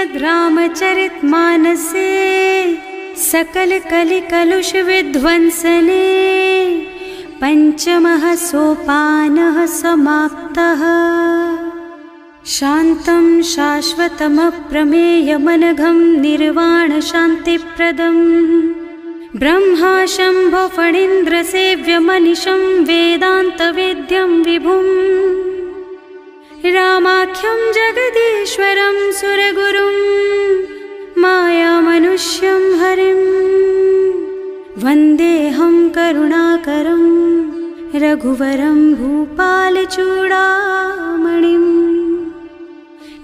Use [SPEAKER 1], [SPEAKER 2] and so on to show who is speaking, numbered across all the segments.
[SPEAKER 1] श्रीमद् रामचरित मानसे सकल कलि कलुष विध्वंसने पंचमः सोपानः समाप्तः। शान्तं शाश्वतमप्रमेयमनघं निर्वाण शान्तिप्रदं ब्रह्मा शम्भो फणीन्द्रसेव्यमनिशं वेदान्तवेद्यं विभुं रामाख्यं जगदीश्वरं सुरगुरुं मायामनुष्यं हरिं वन्देऽहं करुणाकरं रघुवरं भूपालचूडामणिम्।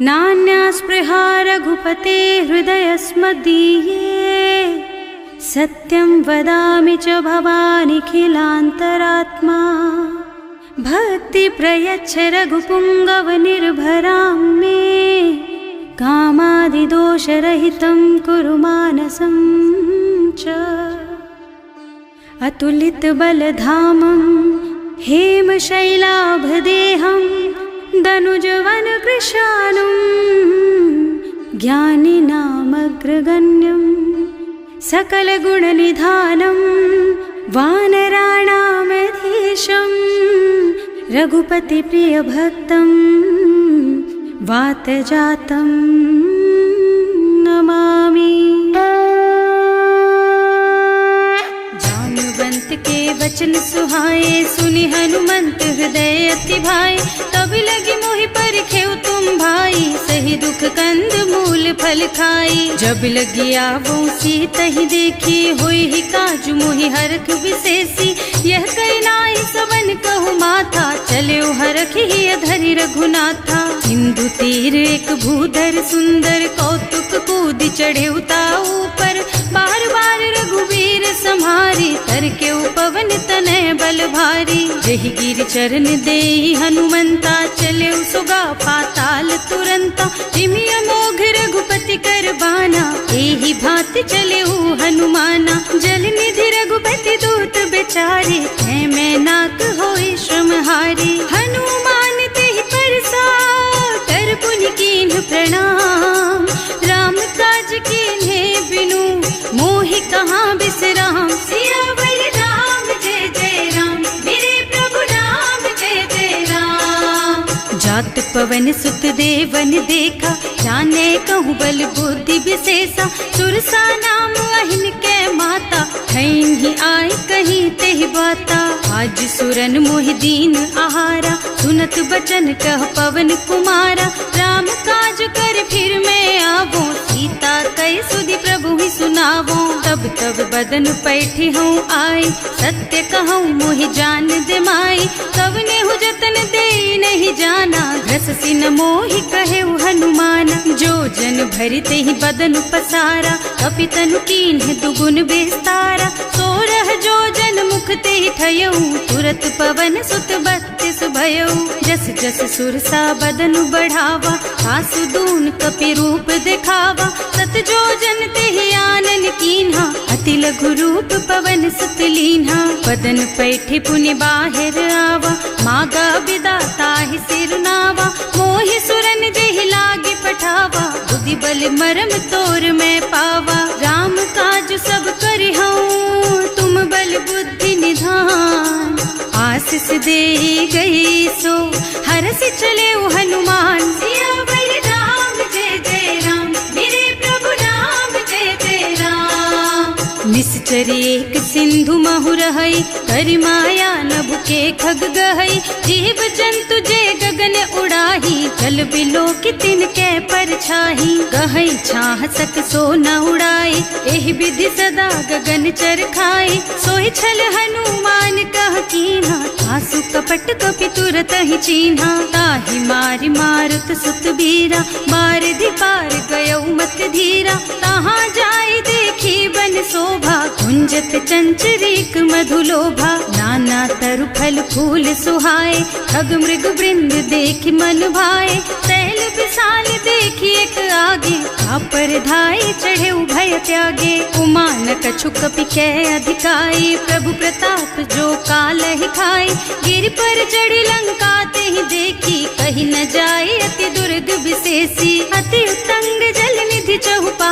[SPEAKER 1] नान्यास्पृहा रघुपते हृदयस्मदीये सत्यं वदामि च भवानिखिलान्तरात्मा। भक्ति प्रयच्छ रघुपुङ्गवनिर्भरां मे कामादिदोषरहितं कुरु मानसं च। अतुलितबलधामं हेमशैलाभदेहं दनुजवनकृशानुं ज्ञानिनामग्रगण्यं सकलगुणनिधानं वानराणामधीशं रघुपतिप्रियभक्तं वातजातं नमामि। जानुवंत के वचन सुहाए सुनि हनुमंत हृदय अति भाए। तब लगी मोहि परिखेउ तुम भाई सही दुख कंद मूल फल खाई। जब लगी आवो सीतहि देखी होई ही काजु मोहि हरख विशेषी। यह कई नाई सबन कहु माथा चले हरखि ही अधरि रघुनाथा। सिंधु तीर एक भूधर सुंदर कौतुक कूद चढ़े उताऊ पर। बार बार रघुवीर सम्हारी तर के उपवन तनय बल भारी। जहि गिर चरण देहि हनुमंता चले सुगा पाताल तुरंता। जिमि अमोघ रघुपति कर बाना एहि भांति चले हनुमाना। जल निधि रघुपति दूत बेचारे है मैं नाक होई श्रमहारी। हनुमान तेहि परसा कर पुनि कीन्ह प्रणाम। राम काज कीन्हे बिनु मोहि कहाँ बिसराम। सियावर राम जय जय राम मेरे प्रभु राम जय जय राम। जात पवन सुत देवन देखा जाने कहूँ बल बुद्धि विशेषा। सुरसा नाम अहिन के माता खैन ही आय कहीं तेहि बाता। आज सुरन मोहि दीन आहारा सुनत बचन कह पवन कुमारा। राम काज कर फिर मैं आवो सीता कई सुधि प्रभु ही सुनावो। तब तब बदन पैठी हूँ आई सत्य कहूँ मोहि जान दे माई। तब ने हु जतन दे नहीं जाना घस सिन मोहि कहे हनुमान। जो जन भरते ही बदन पसारा कपितनु कीन्ह दुगुन बेस्तारा। सोरह जो जन मुख ते ठयऊ तुरत पवन सुत 32 भयऊ। जस जस सुरसा बदन बढ़ावा आसु दून कपि रूप दिखावा। सत जो जन ते आनन कीन्हा अति लघु रूप पवन सुत लीन्हा। बदन पैठी पुनि बाहिर आवा मागा विदाता ही सिरनावा। मोहि सुरन जेहि लागे पठावा बुद्धि बल मरम तोर मैं पावा। राम काज सब करिहऊँ तुम बल बुद्धि निधान। आशीष दे गई सो हरष चले हनुमान। सियावर राम जय जय राम मेरे प्रभु राम जय जय राम। निश्चर एक सिंधु महु रहई करि माया नभ के खग गहई। जीव जंतु जे गगन उड़ाही जल बिलो की तिनके परछाही। गहई छाह सक सो न उड़ाई एहि विधि सदा गगन चर खाई। सोहि छल हनुमान कह कीन्हा आसु कपट कपि तुरत ही चीन्हा। ताहि मारि मारुत सुत बीरा बारिधि पार गयौ मत धीरा। तहाँ जाय देखी बन शोभा कुंजत चंचरीक मधुलोभा। नाना तरु फल फूल सुहाए खग मृग वृंद देखि मन भाए। तैल विशाल देखी एक आगे पर धाय चढ़े भय त्यागे। उमान कछु कपि कै अधिकाई प्रभु प्रताप जो काल ही खाए। गिर पर चढ़ी लंका ते ही देखी कहीं न जाए अति दुर्ग विशेषी। अति उत्तंग जल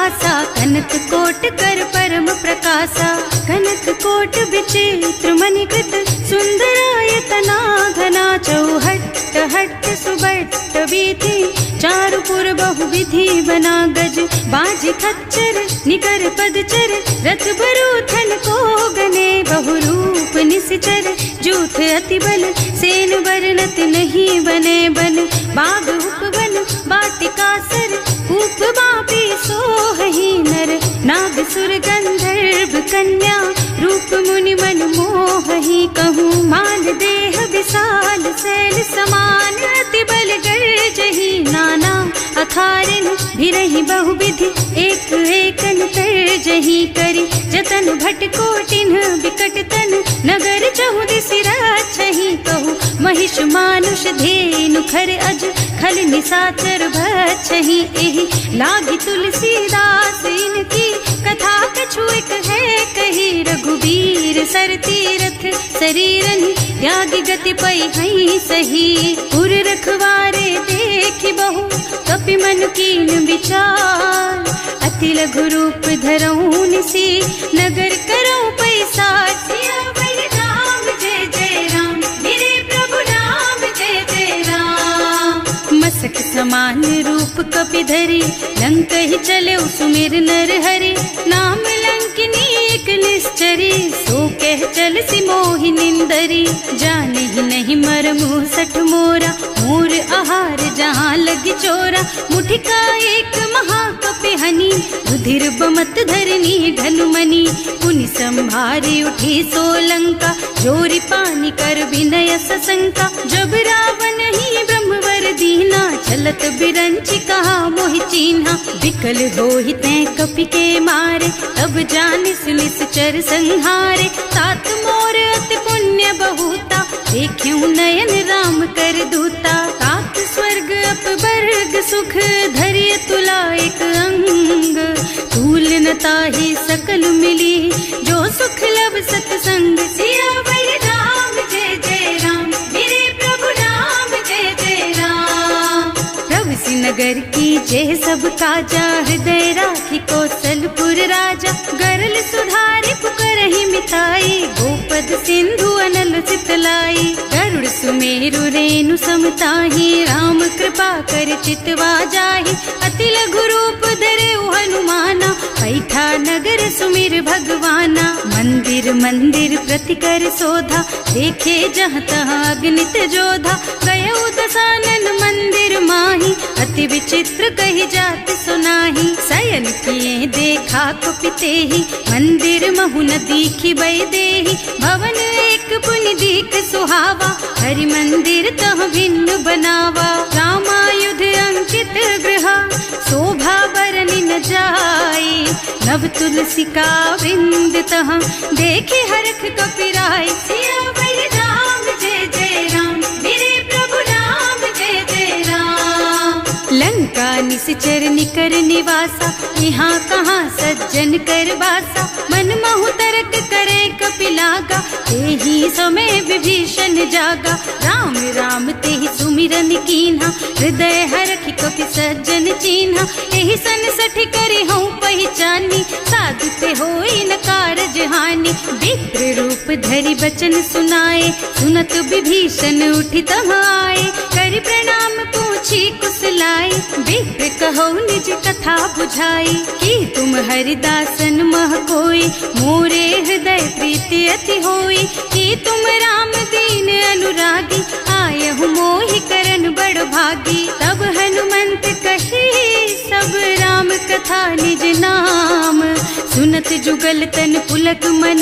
[SPEAKER 1] निवासा, कनक कोट कर परम प्रकाशा। कनक कोट विचित्र मणिकृत, सुंदरायतना घना। चौहट्ट हट्ट सुबट्ट बीथी, चारुपुर बहुविधि बना। गज बाजी खच्चर निकर पदचर, रथ बरूथन को गने। बहुरूप निश्चर जूथ अति बल, सेन वर्णत नहीं बने। बन बाग उपवन वाटिका सर, कूप बापी सोहहि नर। नाग सुर गंधर्व कन्या, रूप मुनि मन मोहहि। कहूँ माल देह विशाल, शैल समान अति बल गर्जहि। नाना अखारिन भिरहि बहुविधि, एक एकन तर्जहि। करि जतन भट कोटिन बिकट तन, नगर चहुदिस रक्षहि। कहूँ महिष मानुष धेनु खर अज, खल निशाचर भक्षहि। एहि लागी तुलसीदास इनकी, कथा कछु एक है कही। रघुबीर सर तीरथ शरीरन, त्यागी गति पै हई सही। पुर रखवारे देखि बहु, कपि मन कीन विचार। अति लघु रूप धरऊं निसी, नगर करऊं पैसार। सियावर राम जय जय राम, मेरे प्रभु राम जय जय राम। मसक समान रूप कपि धरी, लंक ही चले सुमिर नर हरि। नाम लंकिनी एक निश्चरी, सो कह चल सी मोहि निंदरी। जाने ही नहीं मर मुँह सठ मोरा, मोर आहार जहाँ लगी चोरा। मुठिका एक महाकपि हनी, रुधिर बमत धरनी ढलुमनी। पुनि संभारी उठी सोलंका, जोरी पानी कर विनय सशंका। जब रावण ही ब्रह्मवर दीना, चलत बिरंची कहा मोहि चीन्हा। विकल होहि तै कपि के मारे, तब जानिस निश्चर संहारे। तात मोर अति पुण्य बहुता, देख्यूं नयन राम कर दूता। तात स्वर्ग अपवर्ग सुख, धरिय तुला एक अंग। तूल न ताहि सकल मिली, जो सुख लब सतसंग। सियावर राम जय जय राम, मेरे प्रभु राम जय जय राम। प्रभु नगर की जय सब काजा, हृदय राखी कौशलपुर राजा। गरल सुधारी पुकारहि मिताई, गोपद सिंधु अनल चितलाई। गरुड़ सुमेरु रेणु समताहि, राम कृपा कर चितवा जाहि। अति लघु रूप धरे हनुमाना, पैठा नगर सुमिर भगवाना। मंदिर मंदिर प्रति कर शोधा, देखे जहाँ तहाँ अगणित जोधा। गयो दशानन मंदिर माही, अति विचित्र कही जात सुनाही। शयन किए देखा कुपितेहि, मंदिर महु न दीखि बैदेहि। भवन एक पुनि दीख सुहावा, हरि मंदिर तह भिन्न बनावा। रामायुध अंकित गृह, शोभा बरनि न जाई। नव तुलसी का वृंद तह, देखे हरख कपिराई। सियावर राम जय जय राम, मेरे प्रभु राम जय जय राम। लंका निश्चर निकर निवासा, यहाँ कहाँ सज्जन कर बासा। मन महु तर्क करे कपिलागा, तेहि समय विभीषण जागा। राम राम तेहि सुमिरन कीन्हा, हृदय हरखि कपि सज्जन चीन्हा। एहि सन सठि करि हूँ पहचानी, साधु ते होई न कारज हानि। विप्र रूप धरि बचन सुनाए, सुनत विभीषण उठि तह आए। करि प्रणाम पूछी कुशलाई, विप्र कहो निज कथा बुझाई। कि तुम हरिदासन मह कोई, मोरे हृदय प्रीति अति होई। कि तुम राम दीन अनुरागी, आयहु मोहि करन बड़ भागी। तब हनुमंत कही सब राम कथा निज नाम। सुनत जुगल तन पुलक मन,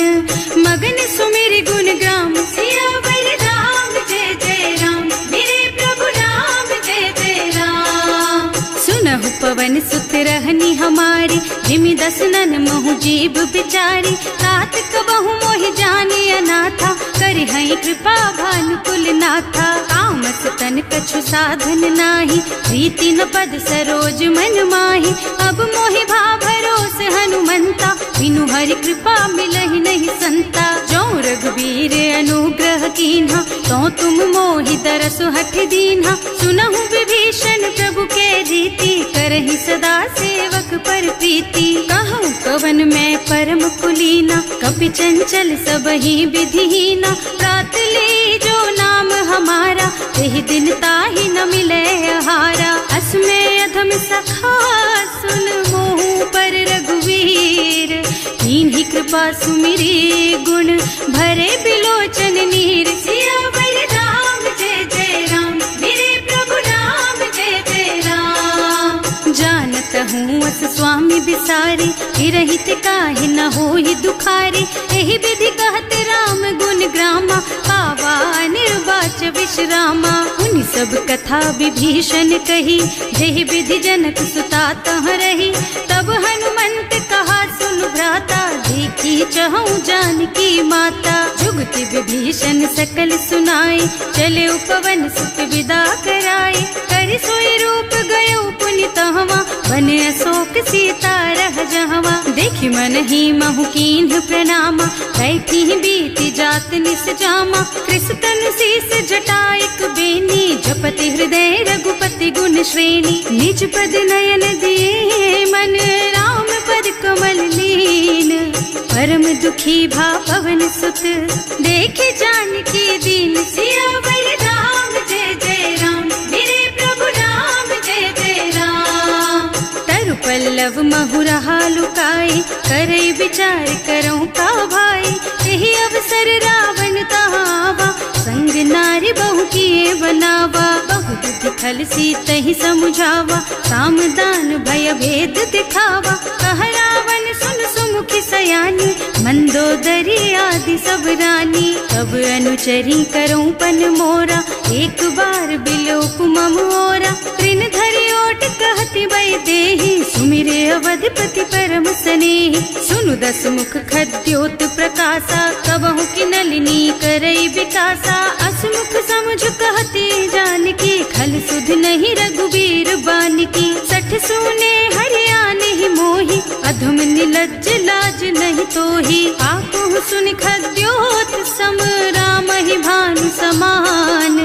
[SPEAKER 1] मगन सुमिर गुण ग्राम। सियावर राम जय जय राम, मेरे प्रभु राम जय जय राम। सुनहु पवन सुत रहनी हमारी, जिमि दसनन महु जीव बिचारी। तात कबहु मोहि जानि अनाथा, करिहै कृपा भानुकुल नाथा। तामस तन कछु साधन नाही, प्रीति न पद सरोज मन माही। अब मोहि भाव भरोस हनुमंता, बिनु हरि कृपा मिलहि नहीं संता। जो रघुबीर अनुग्रह कीन्हा, तो तुम मोहि दरसु हठ दीन्हा। सुनहु विभीषण प्रभु के रीति, करहि सदा सेवक पर प्रीति। कहूँ कवन में परम कुलीना, कपि चंचल सब ही विधिहीना। प्रात ले जो नाम हमारा, यही दिन ताहि न मिले हारा। असमय अधम सखा सुन मोह पर रघुवीर, कीन्ही कृपा सुमिरी गुण भरे बिलोचन नीर। सियावर राम जय जय राम, मेरे प्रभु राम जय जय राम। जानत हूँ अस स्वामी बिसारी, हिरहित काहे न होई दुखारी। एहि विधि कहत राम गुण ग्रामा, पावा निर्वाच विश्रामा। उन सब कथा विभीषण कही, जेहि विधि जनक सुता तह रही। तब हनुमंत कहा सुन भ्राता, देखी चहु जानकी माता। जुगति विभीषण सकल सुनाई, चले उपवन सुत विदा कराई। कर सोई रूप गयो पुनि तहवा, बने अशोक सीता रह जहवा। देखि मन ही महु कीन्ह प्रणामा, बैठी बीती जात निस जामा। कृष तनु शीस जटायक बेनी, जपति हृदय रघुपति गुण श्रेणी। निज पद नयन दिए मन, राम पद कमल लीन। परम दुखी भा पवन सुत, देखे जानकी दीन। सियावर राम जय जय राम, मेरे प्रभु राम जय जय राम। तरु पल्लव महुरहा लुकाई, करई विचार करऊं का भाई। यही अवसर रावण तहावा, संग नारी बहु किए बनावा। बहु बुद्धि खल सीतहि समुझावा, साम दान भय भेद दिखावा। कह रावण सुन सुमुखी सयानी, मंदोदरी आदि सब रानी। तब अनुचरी करऊं पन मोरा, एक बार बिलोक मम ओरा। तृण धरि ओट कहति वै देहि, सुमिरे अवधपति परम स्नेहि। सुनु दस मुख खद्योत प्रकाशा, कबहु की नलिनी करई विकासा। असमुख समझ कहती जानकी, खल सुध नहीं रघुबीर बानकी। सठ सूने हरियाणा ही मोही, अधम निलज्ज लाज नहीं तोही। आकुह सुन खद्योत सम, राम ही भानु समान।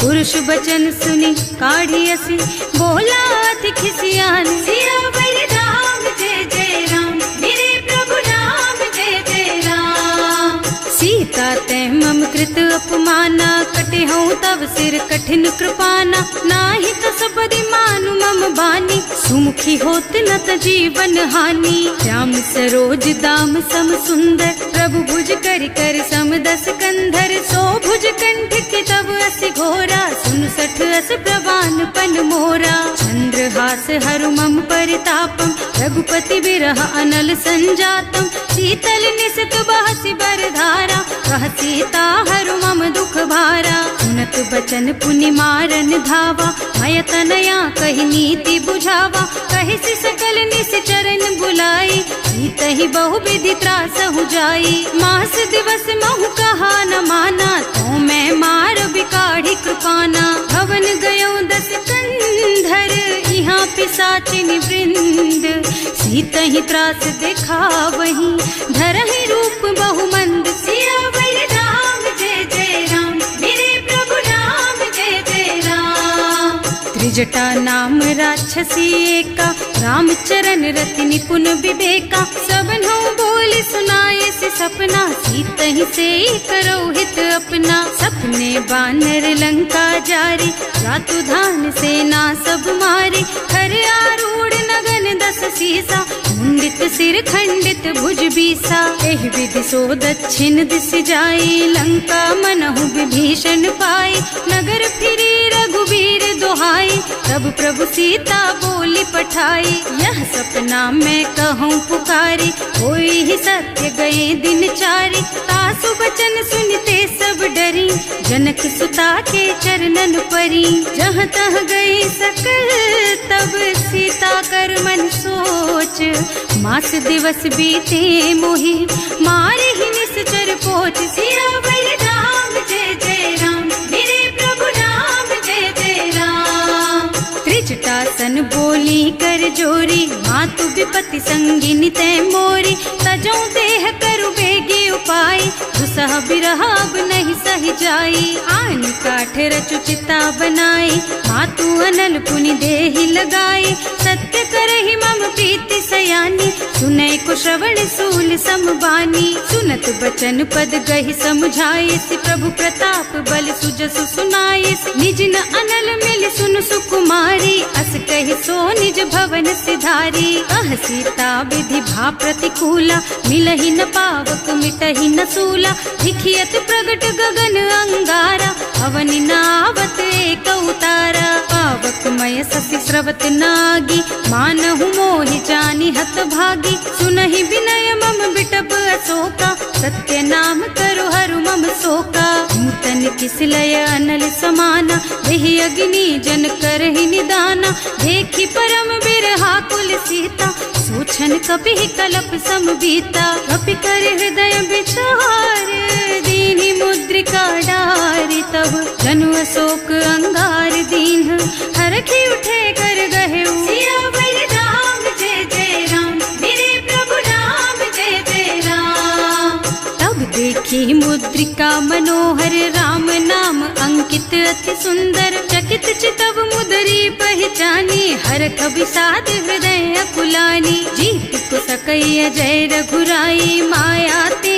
[SPEAKER 1] पुरुष बचन सुनि काढ़ी असी, बोला अति खिसियान। सियावर राम जय जय राम, मेरे प्रभु राम जय जय राम। सीता तै मम कृत अपमाना, कटे हूँ तब सिर कठिन कृपाना। नाही तो सबदि मानु मम बानी, सुमुखी होत न त जीवन हानि। श्याम सरोज दाम सम सुंदर, प्रभु भुज कर कर सम दस कंधर। सो भुज कंठ के तब अस घोरा, सुन सठ अस प्रवान पन मोरा। चंद्रहास हरु मम परितापम, रघुपति बिरह अनल संजातम। शीतल निसत बहसि बरधारा, कह सीता हरु मम दुख भारा। सुनत बचन पुनि मारन धावा, मय तनया कहि नीति बुझावा। कहि सि सकल निस चरण बुलाई, सीतहि बहु विधि त्रासहु जाई। मास दिवस महु कहा न माना, तो मैं मार बिकाढ़ी कृपाना। भवन गयो दस कंधर, यहाँ पिशाचिनी वृंद। सीतहि त्रास दिखावहि, धरहि रूप बहुमंद। सियावर राम जय जय राम, मेरे प्रभु राम जय जय राम। त्रिजटा नाम राक्षसी एका, राम चरण रति निपुण विवेका। सबनों बोल सुनाए से सपना, सीतहि से करो हित अपना। सपने बानर लंका जारी, रातु धान सेना सब मारी। खर आरूढ़ नगन दस सीसा, मुंडित सिर खंडित भुज बीसा। एहि विधि सो दक्षिण दिस जाई, लंका मनहु विभीषण पाई। नगर फिरी रघुबीर दोहाई, तब प्रभु सीता बोली पठाई। यह सपना मैं कहूँ पुकारी, होई ही सत्य गए दिन चारी। तासु बचन सुनते सब डरी, जनक सुता के चरणन परी। जहाँ तह गई सकल तब सीता कर मन सोच। मास दिवस बीते मोहि, मारे ही निश्चर पोच। सियावर राम जय जय राम, मेरे प्रभु राम जय जय राम। त्रिज जटासन बोली कर जोरी, मातु विपत्ति संगिनी तै मोरी। तजौ देह करु बेगी उपाय, दुसह बिरह अब नहीं सही जाई। आन काठ रचु चिता बनाई, मातु अनल पुनि देहि लगाई। सत्य करहि मम प्रीति सयानी, सुनै को श्रवण सूल समबानी। सुनत बचन पद गहि समझाई, प्रभु प्रताप बल सुजसु सुनाई। निज न अनल मिल सुन सुकुमारी, अस कहि सो निज भवन सिधारी। कह सीता विधि भा प्रतिकूला, मिलहि न पावक मिटहि न सूला। भिखियत प्रगट गगन अंगारा, अवनि नावत एक उतारा। पावक मय ससि स्रवत नागी, मानहु मोहि जानि हत भागी। सुनहि विनय मम बिटप अशोका, सत्य नाम करु हरु मम शोका। नूतन किसलय अनल समाना, देहि अग्नि जन करहि निदाना। देखि परम बिरहा कुल सीता, सोचन कपि कलप सम बीता। कपि कर हृदय विचार, दीनि मुद्रिका डारि। तब जनु अशोक अंगार दीन, हरखि उठे कर गहेउ। सियावर राम जय जय राम, मेरे प्रभु राम जय जय राम। तब देखी मुद्रिका मनोहर, राम नाम अंकित अति सुंदर। चकित चितव मुदरी पहचानी, हरख विषाद हृदय अकुलानी। जीत को सकई अजय रघुराई, माया ते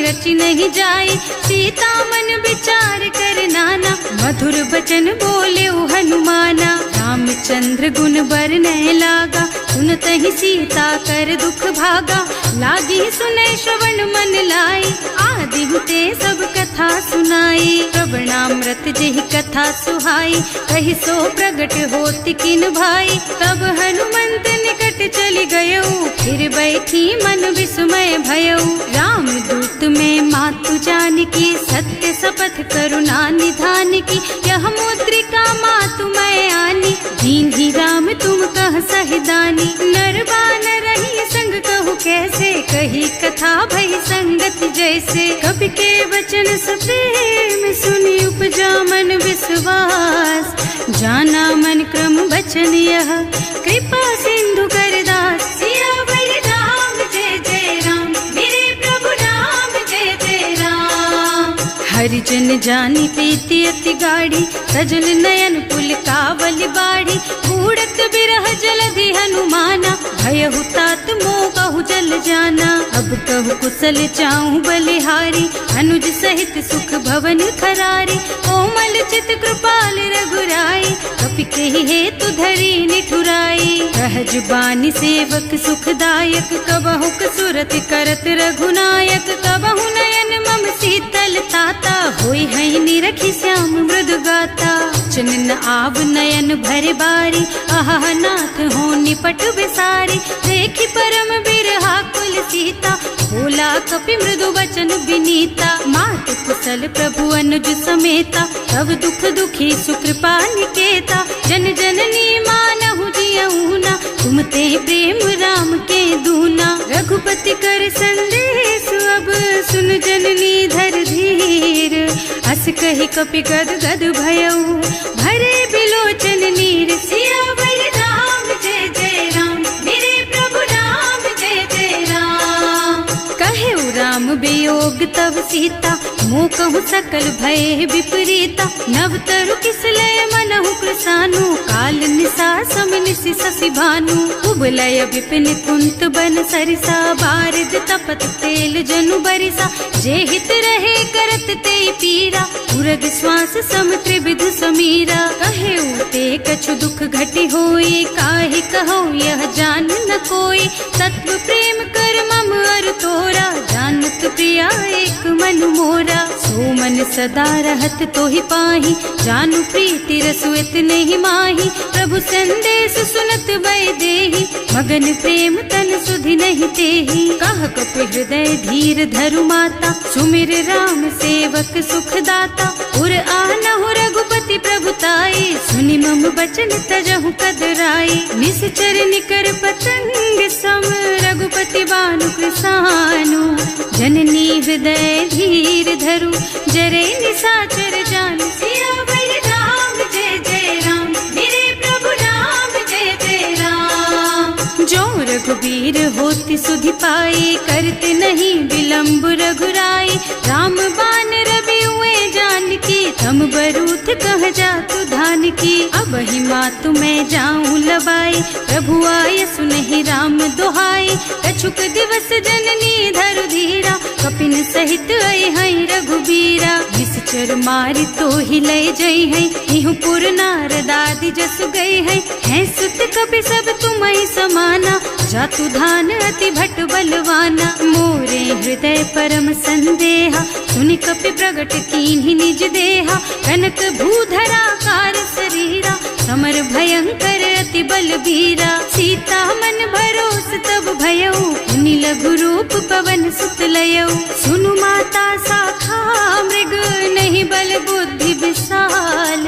[SPEAKER 1] रचि नहीं जाई। सीता मन विचार कर नाना, मधुर बचन बोले हनुमाना। रामचंद्र गुण बरनय लागा, सुनतहि सीता कर दुख भागा। लागी सुनै श्रवण मन लाई, आदि ते सब कथा सुनाई। प्रवणामृत जेहि कथा सुहाई, कहि सो प्रगट होति किन भाई। तब हनुमंत निकट चली गयऊ, फिर बैठी मन विस्मय भयऊ। राम दूत में मातु जानकी, सत्य शपथ करुणा निधान की। यह मुद्रिका मातु मैं आनी, दीन ही राम तुम कह सहिदानी। नर बानर रही संग कहु कैसे, कही कथा भई संगत जैसे। कवि के वचन सप्रेम सुनि उपजा मन विश्वास। जाना मन क्रम वचन यह, कृपा सिंधु कर दास। सियावर राम जय जय राम, मेरे प्रभु राम जय जय राम। हरिजन जानी प्रीति अति गाढ़ी, सजल नयन पुलकावल बाढ़ी। बूढ़त बिरह जलधि हनुमाना, भयहु तात मोह कहु जल जाना। अब कहु कुशल चाहूं बलिहारी, अनुज सहित सुख भवन खरारी। कोमल चित कृपाल रघुराई, कपि केहि हेतु धरी निठुराई। सहज बानी सेवक सुखदायक, कबहु कसुरत करत रघुनायक। कबहु नयन मम शीतल ताता, होई है निरखि श्याम मृदु गाता। चनन आव नयन भरे बारी, आहा नाथ हो निपट बिसारी। देखि परम बिरहा कुल सीता, बोला कपि मृदु वचन विनीता। मात कुशल प्रभु अनुज समेता, तब दुख दुखी सुकृपा निकेता। जन जननी मानहु जियऊ ना, तुम ते प्रेम राम के दूना। रघुपति कर संदेश अब सुन जननी धर धीर। हस कहि कपि गद गद भयऊ, भरे बिलोचन नीर। सियावर राम जय जय राम, मेरे प्रभु राम जय जय राम। कहेउ राम वियोग तब सीता, मोह कहु सकल भय विपरीता। नव तरु किसलय मनहु कृसानु, काल निशा सम निशि शशि भानु। उबलय विपिन कुंत बन सरिसा, बारिद तपत तेल जनु बरिसा। जे हित रहे करत ते पीरा, उरग श्वास सम त्रिविध समीरा। कहेउ ते कछु दुख घटी होई, काहे कहो यह जान न कोई। तत्व प्रेम कर मम अर तोरा, जानत प्रिया एक मन मोरा। सो मन सदा रहत तोहि पाही, जानु प्रीति रसु इतने ही माही। प्रभु संदेश सुनत वै देहि, मगन प्रेम तन सुधि नहीं तेहि। कह कपि हृदय धीर धरु माता, सुमिर राम सेवक सुख दाता। उर आनहु रघुपति प्रभुताई, सुनि मम बचन तजहु कदराई। निश्चर निकर पतंग सम, रघुपति बानु कृसानु। जननी हृदय धीर धरु, जरे निशाचर जान। सियावर राम जय जय राम, मेरे प्रभु राम रघुबीर होति सुधि पाए, करते नहीं विलम्ब रघुराई। राम बान रवि हुए जानकी, तम बरूथ कह जातु धान की। अब ही मातु मैं जाऊं लबाई, प्रभु आय सुनहि राम दोहाई। कछुक दिवस जननी धरु धीरा, कपिन सहित आई है रघुबीरा। निश्चर मारी तो ही लय जई है, इहु पुर नारद आदि जसु गए है सुत कपि सब तुम्हि समाना। जातु धान अति भट बलवाना, मोरे हृदय परम संदेहा। सुनि कपि प्रगट कीन्हि निज देहा, कनक भूधरा कार शरीरा। समर भयंकर अति बलबीरा, सीता मन भरोस तब भयउ। मुनि लघु रूप पवन सुत लयउ, सुनु माता साखा मृग। नहीं बल बुद्धि विशाल,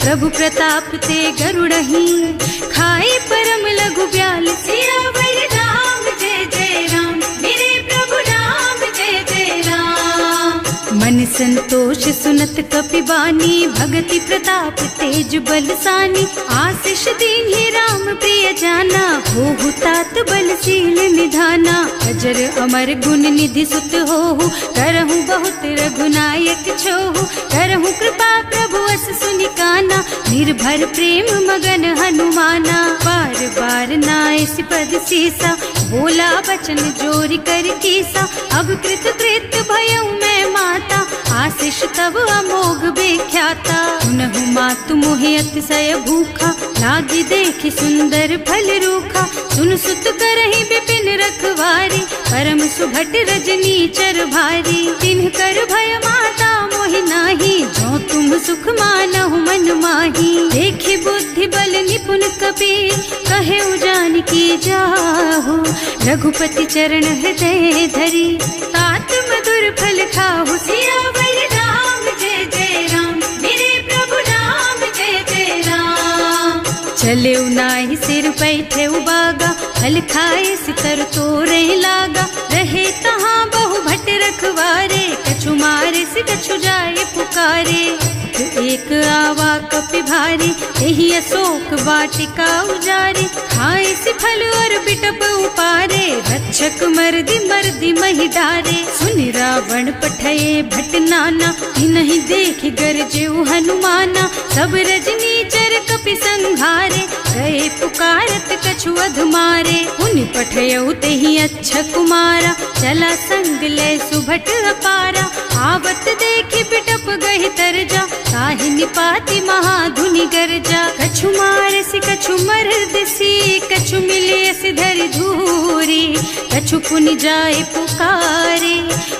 [SPEAKER 1] प्रभु प्रताप ते गरुड़हि। खाई परम लघु ब्याल, सियावर राम जय जय राम। मेरे प्रभु राम जय जय राम। मन संतोष सुनत कपि बानी, भगति प्रताप तेज बलसानी। आशीष दीन्हि राम प्रिय जाना, होहु तात बलशील निधाना। अजर अमर गुण निधि सुत होहु, करहु बहुत रघुनायक छोहु। करहु कृपा प्रभु अस सुनि काना, निर्भर प्रेम मगन हनुमाना। बार बार नाइस पद सीसा, बोला बचन जोरि कर कीसा। अब कृत कृत भयउ मैं माता, आशीष तब अमोघ बेख्याता। सुनहु मातु मोहि अतिशय भूखा, लागी देखि सुंदर फल रूखा। सुन सुत करहि विपिन रखवारी, परम सुभट रजनी चर भारी। तिन्ह कर भय माता मोहि नाही, जो तुम सुख मानहु मन माही। देखि बुद्धि बल निपुण कपि, कहे जानकी जाहु। रघुपति चरण हृदय धरी, तात मधुर फल खाहु। सियावर राम जय जय राम, मेरे प्रभु राम जय जय राम। चले नाहि सिर पैठे उबागा, फल खाए सितर तोरे लागा। रहे तहाँ बहु भट रखवारे, कछु मारे से कछु जाए पुकारे। एक आवा कपि भारी, यही अशोक वाटिका उजारी। खाए से फल और बिटप उपारे, रक्षक मर्दी मर्दी महि डारे। सुनि रावण पठये भट नाना, नहीं देखि गरजेउ हनुमाना। सब रजनी चर कपि संघारे, गए पुकारत कछु अध मारे। उनि पठयउ तेहि अच्छा कुमारा, चला संग लय सुभट अपारा। आवत देखि बिटप गहि तरजा, काहि निपाति महाधुनि गरजा। कछु मार से कछु मर्द सी, कछु मिले से धरि धूरी। कछु पुनि जाए पुकारे,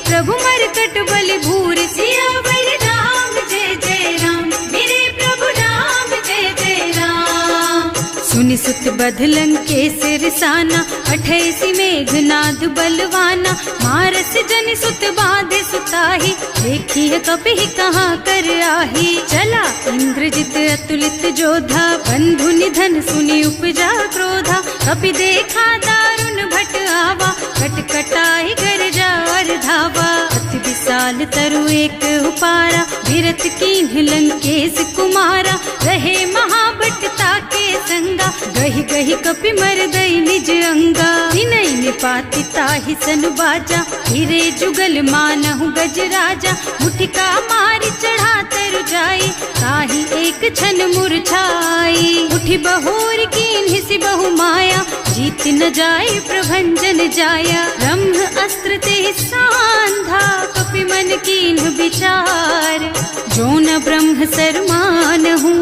[SPEAKER 1] प्रभु मरकट बलि भूरि। सियावर राम जय जय राम, मेरे प्रभु राम जय जय राम। सुनि सुत बध लंकेश रिसाना, पठैसी मेघनाद बलवाना। मारस जनि सुत बाधे सुताही, देखी कपि कहाँ कर आही। चला इंद्रजित अतुलित जोधा, बंधु निधन सुनि उपजा क्रोधा। कपि देखा दारुण भट आवा, कटकटाई गरजा और धावा। अति विशाल तरु एक उपारा, विरत कीन्ह लंकेश कुमारा। रहे महाभटता के संगा, गहि गहि कपि मरदई निज अंगा। विनय निपाति ताहि सन बाजा, हिरे जुगल मानहु गज राजा। मुठिका मारि चढ़ा तरु जाई, ताहि एक छन मूर्छाई। उठि बहोर कीन्हि सि बहु माया, जीत न जाय प्रभंजन जाया। ब्रह्म अस्त्र ते सांधा, कपि मन कीन्ह विचार। जो न ब्रह्म सर मानहु,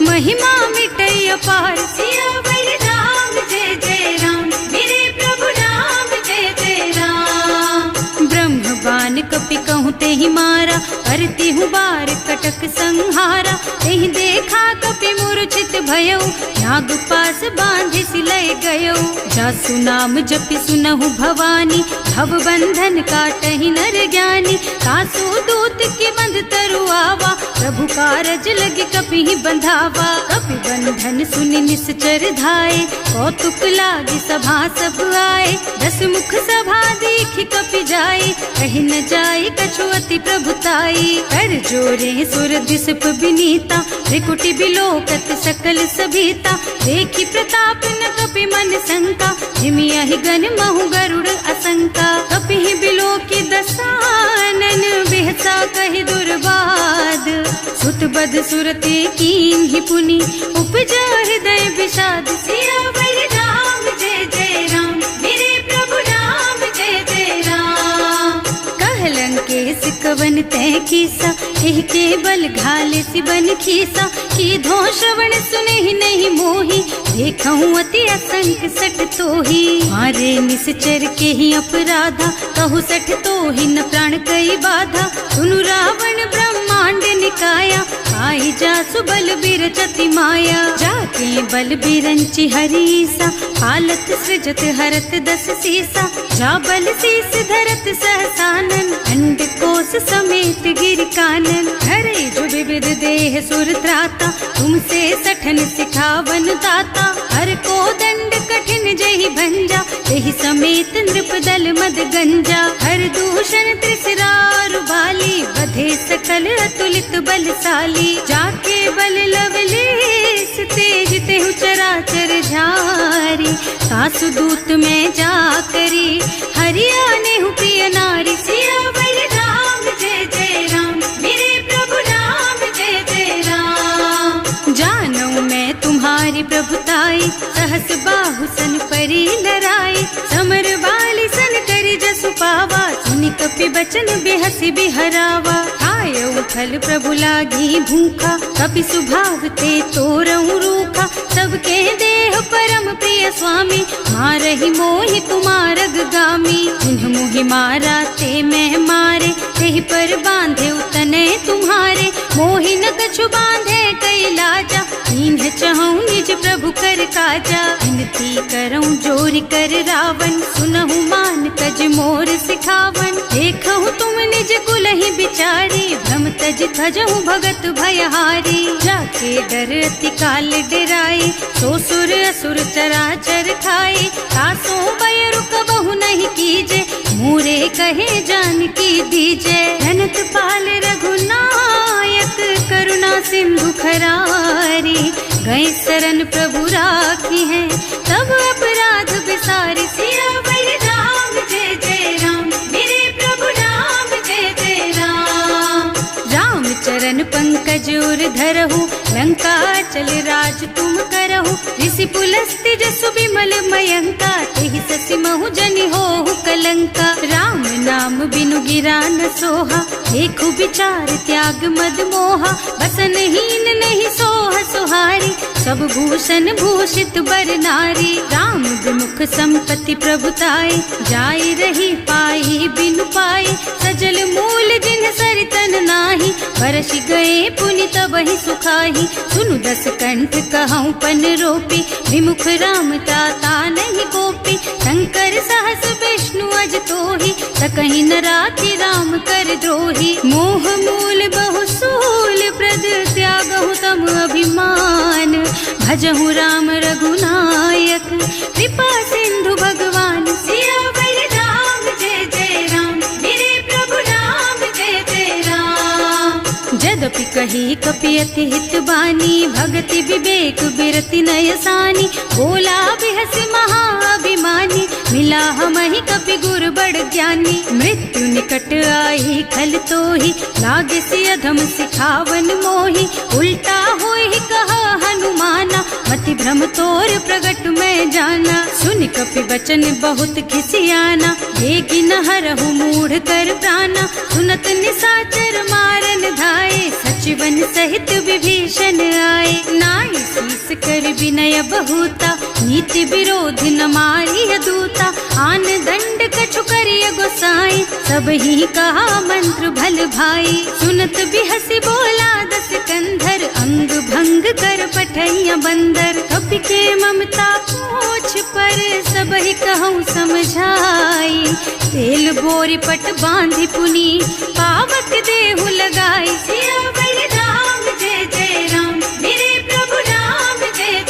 [SPEAKER 1] महिमा मिटै अपार। सियावर राम जय जय राम, मेरे प्रभु राम जय जय राम। ब्रह्म बान कपि कहूँ तेहि मारा, करती हूँ बार कटक संहारा। तेहि देखा कपि मूर्छित भयउ, नाग पास बांधि सिलय गयउ। जासु नाम जपि सुनहु भवानी, भव बंधन काटहि नर ज्ञानी। कासु दूत की बंध तरु आवा, प्रभु कारज लगे कपि बंधावा। कपि बंधन कहन सुनि निश्चर धाये, कौतुक लागी सभा सब आए। 10 मुख सभा देखि कपि जाए, कहि न जाए कछु अति प्रभुताई। कर जोरे सुर दिसप विनीता, त्रिकुटी बिलोकत सकल सभीता। देखि प्रताप न कपि मन शंका, जिमियहि गण महु गरुड़ असंका। कपि बिलोकि दसानन, बिहसा कहि दुर्बाद। सुत बद सुरते कीन्हि पुनि, उपजा हृदय विषाद। सियावर राम जय जय राम, मेरे प्रभु राम जय जय राम। कहलंकेश कवन तै कीसा, एह के बल घाले सिबन खीसा। कीधो श्रवण सुनेहि नहीं मोहि, देखऊं अति असंख सठ तोहि। मारे निश्चर के ही अपराधा, कहु सठ तोहि न प्राण कई बाधा। सुनु रावण ब्रह्मांड निकाया, आई जासु बल बिरचति माया। जाके बल बिरंचि हरीसा, पालत सृजत हरत 10 सीसा। जा बल शीस धरत सहसानन, अंड कोस समेत गिर कानन। हरे जो विविध देह सुर त्राता, तुमसे सठन सिखावन दाता। हर को दंड कठिन जहि भंजा, यही समेत नृप दल मद गंजा। हर दूषण त्रिसरारु बाली, बधे सकल अतुलित बलशाली। जाके बल लवलेस तेज तेहु चराचर झारी। सासु दूत में जा करी, हरियाणे हूँ प्रिय नारी। सियावर राम जय जय राम, मेरे प्रभु राम जय जय राम। जानऊ मैं तुम्हारी प्रभुताई, सहस बाहु सन परी लराई। समर वाली सन करी जसु पावा, सुनि कपि बचन बेहसी बिहरावा। आयऊ फल प्रभु लागी भूखा, कपि सुभाव ते तोरऊ रूखा। सबके देह परम प्रिय स्वामी, मारहि मोहि तुमारग गामी। जिन्ह मोहि मारा ते मैं मारे, तेहि पर बांधे उतने तुम्हारे। मोहि न कछु बांधे कई लाजा, इन्ह चहऊं निज प्रभु कर काजा। विनती करऊं जोरि कर रावण, सुनहु मान तज मोर सिखावन। देखहु तुम निज कुलहि बिचारी, भ्रम तज थजहु भगत भयहारी। जाके डर अति काल डराई, सो सुर असुर चराचर खाए। तासो भय रुक बहु नहीं कीजे, मूरे कहे जानकी दीजे। धनत पाल रघुनायक, करुणा सिंधु खरारी। गए शरण प्रभु राखी है, तब अपराध बिसारी। सियावर राम जय जय राम, मेरे प्रभु राम जय जय राम। राम चरण पंकज उर धरहु, लंका चल राज तुम करहु। ऋषि पुलस्त्य जसु विमल मयंका, तेहि ससि महु जनि होहु कलंका। राम नाम बिनु गिरा न सोहा, देखु विचार त्याग मद मोहा। बसनहीन नहीं सोह सुहारी, सब भूषण भूषित बर नारी। राम विमुख संपत्ति प्रभुताई, जाई रही पाई बिनु पाई। सजल मूल जिन सरितन नाही, बरस गए पुनि तबहि सुखाही। सुनु 10 कंठ कहऊं पन रोपी, विमुख राम त्राता नहीं कोपी। शंकर सहस विष्णु अज तोहि, सकहि न राखि राम कर द्रोही। मोह मूल बहुसूल प्रद, त्यागहु तम अभिमान। भजहु राम रघुनायक, कृपा सिंधु भगवान। सियावर राम जय जय राम, मेरे प्रभु राम जय जय राम। जदपि कही कपि अति हित बानी, भगति विवेक बिरति नयसानी। बोला बिहसि महाअभिमानी, मिला हमहि कपि गुर बड़ ज्ञानी। मृत्यु निकट आई खल तोहि, लागे सि अधम सिखावन मोहि। उल्टा होहि कहा हनुमाना, मति भ्रम तोर प्रगट में जाना। सुन कपि बचन बहुत खिसियाना, देगी न हरहु मूढ़ कर प्राणा। सुनत निशाचर मारन धाये, सचिवन सहित विभीषण आए। नाई शीस कर विनय बहुता, नीति विरोध न मारिय दूता। आन दंड कछु करिय गोसाई, सब ही कहा मंत्र भल भाई। सुनत बिहसि बोला 10 कंधर, अंग भंग कर पठैया बंदर। कपि के ममता पूछ पर, सब ही कहूँ समझाई। तेल बोरी पट बांधि पुनी, पावक देहु लगाई। सियावर राम जय जय राम, मेरे प्रभु राम जय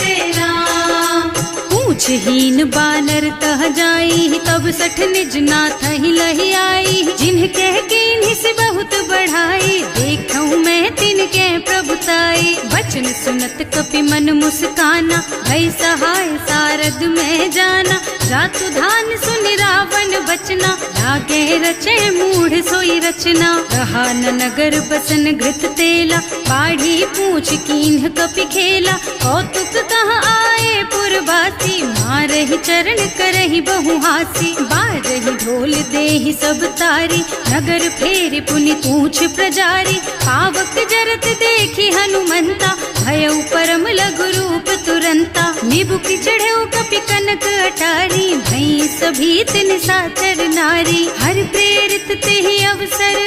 [SPEAKER 1] पुछहीन बानर तह जाई, तब सठ निज नाथ ही लही आई। जिन्ह कह कीन्हि से बहुत बढ़ाई, देखऊं मैं तिनके प्रभुताई। बचन सुनत कपि मन मुस्काना, भई सहाय सारद में जाना। जातु धान सुनि रावण बचना, लागे रचे मूढ़ सोई रचना। रहा न नगर बसन घृत तेला, बाढ़ी पूछ कीन्ह कपि खेला। कौतुक कहाँ आए पुरवासी, मारहि चरण करहि बहु हासी। बाजहि ढोल देहि सब तारी, नगर फेरि पुनि पूछ प्रजारी। पावक जरत देखि हनुमंता, भयउ परम लघु रूप तुरंता। निबुकि चढ़ऊ कपि कनक अटारी, भई सभीत निशाचर नारी। हर प्रेरित तेहि अवसर,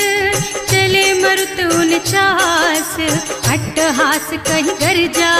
[SPEAKER 1] चले मरुत उनचास। अट्टहास कहि गर्जा,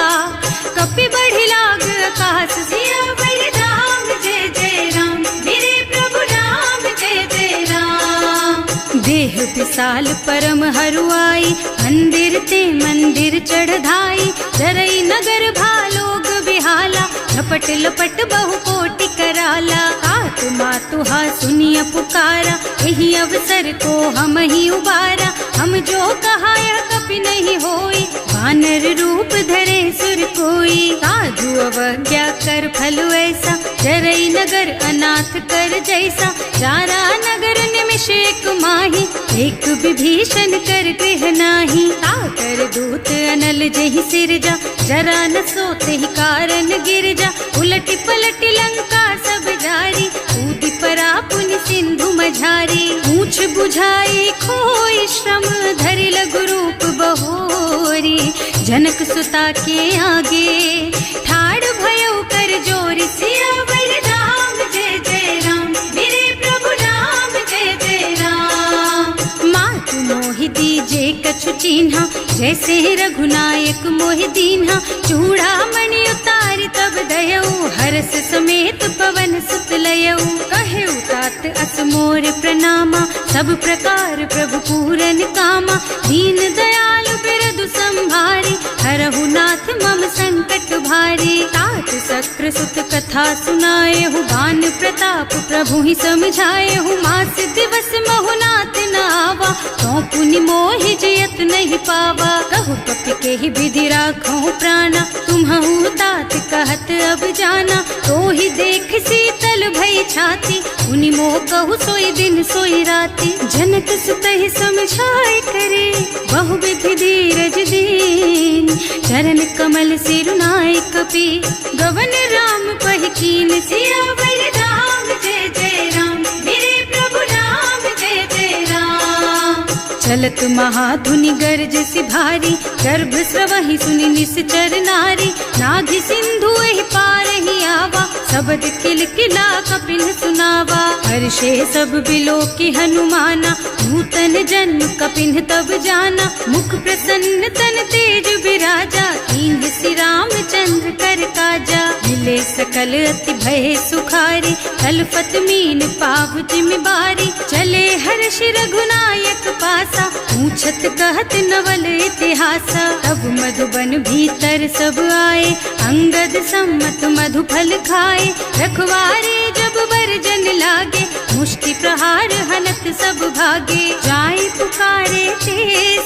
[SPEAKER 1] कपि बढ़ि लाग आकाश। सियावर राम जय जय राम, मेरे प्रभु राम जय जय राम। देह विशाल परम हरुआई, मंदिर ते मंदिर चढ़धाई। जरई नगर भालोग बिहाला, झपट लपट बहु कोटि कराला। आतु मातु हा सुनिय पुकारा, यही अवसर को हम ही उबारा। हम जो कहा यह कपि नहीं होई, वानर रूप धरे सुर कोई। साधु अवज्ञा कर फल ऐसा, जरई नगर अनाथ कर जैसा। जारा नगर निमिष एक माही, एक विभीषण कर गृह नाही। ताकर दूत अनल जहि सिरजा, जरा न सोते ही कारण गिर जा। उलटि पलटि लंका सब जारी, कूदि परा पुनि सिंधु मझारी। पूछ बुझाई खोई श्रम, धरि लघु रूप बहोरी। जनक सुता के आगे, ठाड़ भयउ कर जोरी। सियावर राम जय जय राम, मेरे प्रभु राम जय जय राम। मातु मोहि दीजे कछु चिन्हा, जैसे रघुनायक मोहि दीन्हा। चूड़ामणि उतारि तब दयऊ, हरस समेत पवन सुत लयऊ। कहे तात अस मोर प्रणामा, सब प्रकार प्रभु पूरन कामा। दीन दयालु बिरदु संभारी, हरहु नाथ मम संकट भारी। तात सक्र सुत कथा सुनाए हूँ, बान प्रताप प्रभु ही समझाए हूँ। मास दिवस महु नाथ न आवा, तो पुनि मोहि जियत नहीं पावा। कहु कपि के ही विधि राखो प्राणा, तुम्हु तात कहत अब जाना। तो ही देख शीतल भई छाती, उनि मोह कहु सोई दिन सोई राती। जनक सुतहि समझाए करे, बहु विधि धीरज दीन। चरण कमल सिरुनाए कपि, गवन राम पहि कीन। सियावर राम जय जय राम, मेरे प्रभु राम जय जय राम। चलत महाधुनि गर्ज सि भारी, गर्भ स्रवहि सुनि निश्चर नारी। नाभि सिंधु एहि पार ही आवा, शब्द किलकिला कपिन सुनावा। हर्षे सब बिलोकि हनुमाना, नूतन जन्म कपिन तब जाना। मुख प्रसन्न तन तेज विराजा, कीन्ह श्री रामचंद्र कर काजा। मिले सकल अति भय सुखारी, तलफत मीन पाव जिम्मेवारी। चले हर्ष रघुनायक पासा, पूछत कहत नवल इतिहासा। तब मधुबन भीतर सब आए, अंगद सम्मत मधु फल खाए। रखवारे जब बरजन लागे, मुष्टि प्रहार हनत सब भागे। जाय पुकारे ते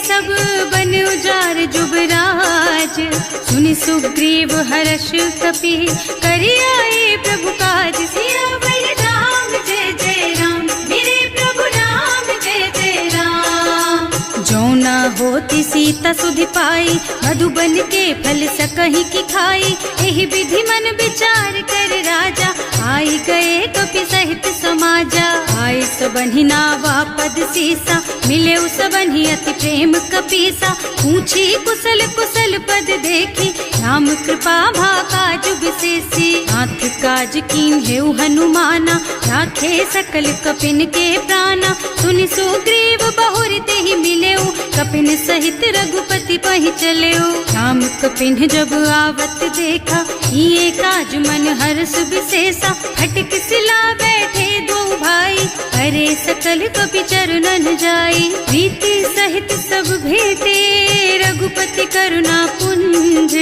[SPEAKER 1] सब बन उजार जुबराज। सुनि सुग्रीव हर्ष कपि, करि आए प्रभु काज। सियावर राम जय जय राम, मेरे प्रभु राम जय जय राम। जो न होती सीता सुधि पाई, मधुबन के फल सकहि की खाई। एहि विधि मन विचार कर राजा, आई गए कपि सहित समाजा। आए सबन्हि नावा पद सीसा, मिले सबन्हि अति प्रेम कपीसा। पूछी कुशल कुशल पद देखी, राम कृपा भा काज विशेषी। नाथ काज कीन्हेउ हनुमाना, राखे सकल कपिन के प्राणा। सुनि सुग्रीव बहुरि तेहि मिलेउ, कपिन सहित रघुपति पहि चल्यो। राम कपिन जब आवत देखा, ये काज मन हर्ष विशेषा। फटक सिला बैठे दो भाई, अरे सकल कपि चरणन जाई। प्रीति सहित सब भेटे, रघुपति करुणा पुंज।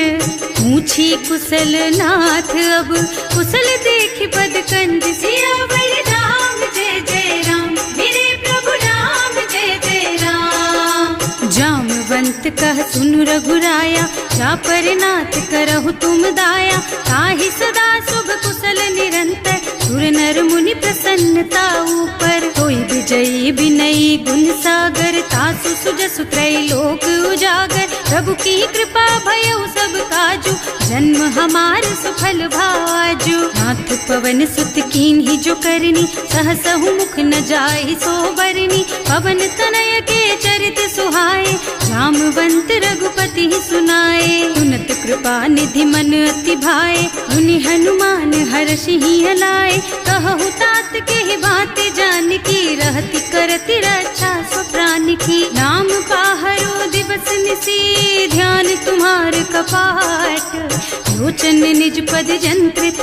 [SPEAKER 1] पूछी कुशल नाथ अब, कुशल देखि पद कंज। सियावर राम जय जय राम, मेरे प्रभु राम जय जय राम। जामवंत कह सुनु रघुराया, जा पर नाथ करहु तुम दाया। ताहि सदा शुभ कुशल निरंतर, सुर नर मुनि प्रसन्नता ऊपर। कोई विजयी विनयी गुण सागर, तासु सुजसु त्रैलोक उजागर। प्रभु की कृपा भयउ सब काजू, जन्म हमार सुफल भाजू। नाथ पवन सुत कीन्ही जो करनी, सहसहु मुख न जाहि सो बरनी। पवन तनय के चरित सुहाए, जामवंत रघुपति सुनाए। सुनत कृपा निधि मन अति भाए, मुनि हनुमान हर्षि हलाए। कहु तात के बात जानकी, रहति करति रक्षा सो प्राण की। नाम पाहरो दिवस निसी, ध्यान तुम्हार कपाट। लोचन निज पद जंत्रित,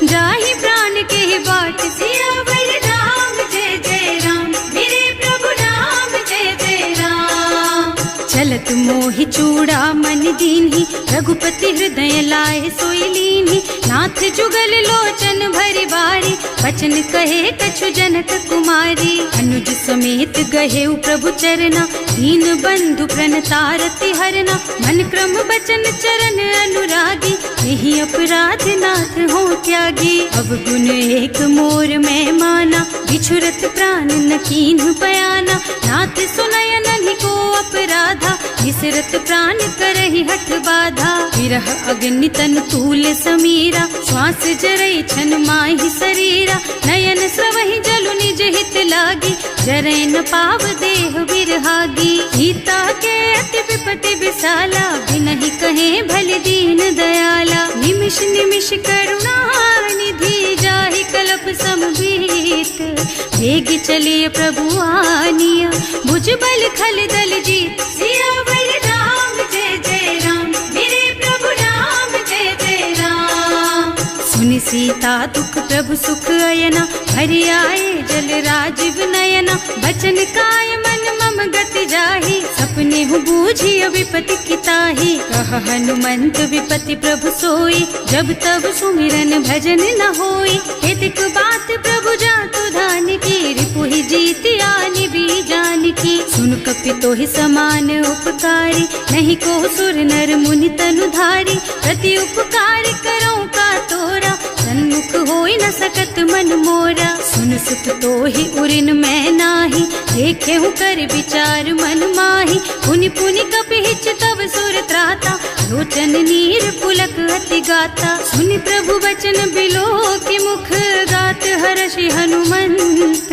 [SPEAKER 1] जाहि प्राण के बाट। सियावर राम जय जय राम, मेरे प्रभु राम जय जय राम। चलत मोहि चूड़ा मन दीन्ही, रघुपति हृदय लाए सोई लीन्ही। नाथ जुगल लोचन भरि बारी, बचन कहे कछु जनक कुमारी। अनुज समेत गहेउ प्रभु चरना, दीन बंधु प्रणतारति हरना। मन क्रम बचन चरण अनुरागी, यही अपराध नाथ हो त्यागी। अब गुण एक मोर में माना, बिछुरत प्राण न कीन्हु बयाना। नाथ सुनय नन्हि को अपराधा, निसरत प्राण करहि हठ बाधा। विरह अग्नि तन तूल समीरा, श्वास जरई छन माहि शरीरा। नयन स्रवहि जलु निज हित लागी, जरै न पाव देह बिरहागी। सीता के अति विपति विशाला, बिनहि कहे भल दीन दयाला। निमिष निमिष करुणा निधि, जाहि कल्प समबीत। वेग चलिए प्रभु आनिया, भुज बल खल दल जीत। सियावर राम जय जय राम, मेरे प्रभु राम जय जय राम। सुनि सीता दुख प्रभु सुख अयना, हरि आए जल राजीव नयना। बचन काय मन मम गति जाहि, सपने हु बूझिय विपति किताहि। कह हनुमंत विपति प्रभु सोई, जब तब सुमिरन भजन न होई। हेतिक बात प्रभु जातु धान की, रिपुहि जीति आनि भी जान की। सुन कपि तोहि समान उपकारी, नहीं को सुर नर मुनि तनुधारी। प्रति उपकार करऊं का तोरा, सन्मुख होई न सकत मन मोरा। सुन सुत तोहि उरिन मैं नाही, देखे हूँ कर विचार मन माही। पुनि पुनि कपि हिच तब सुर त्राता, लोचन नीर पुलक अति गाता। सुनि प्रभु वचन बिलो की मुख, गात हर्षि हनुमंत।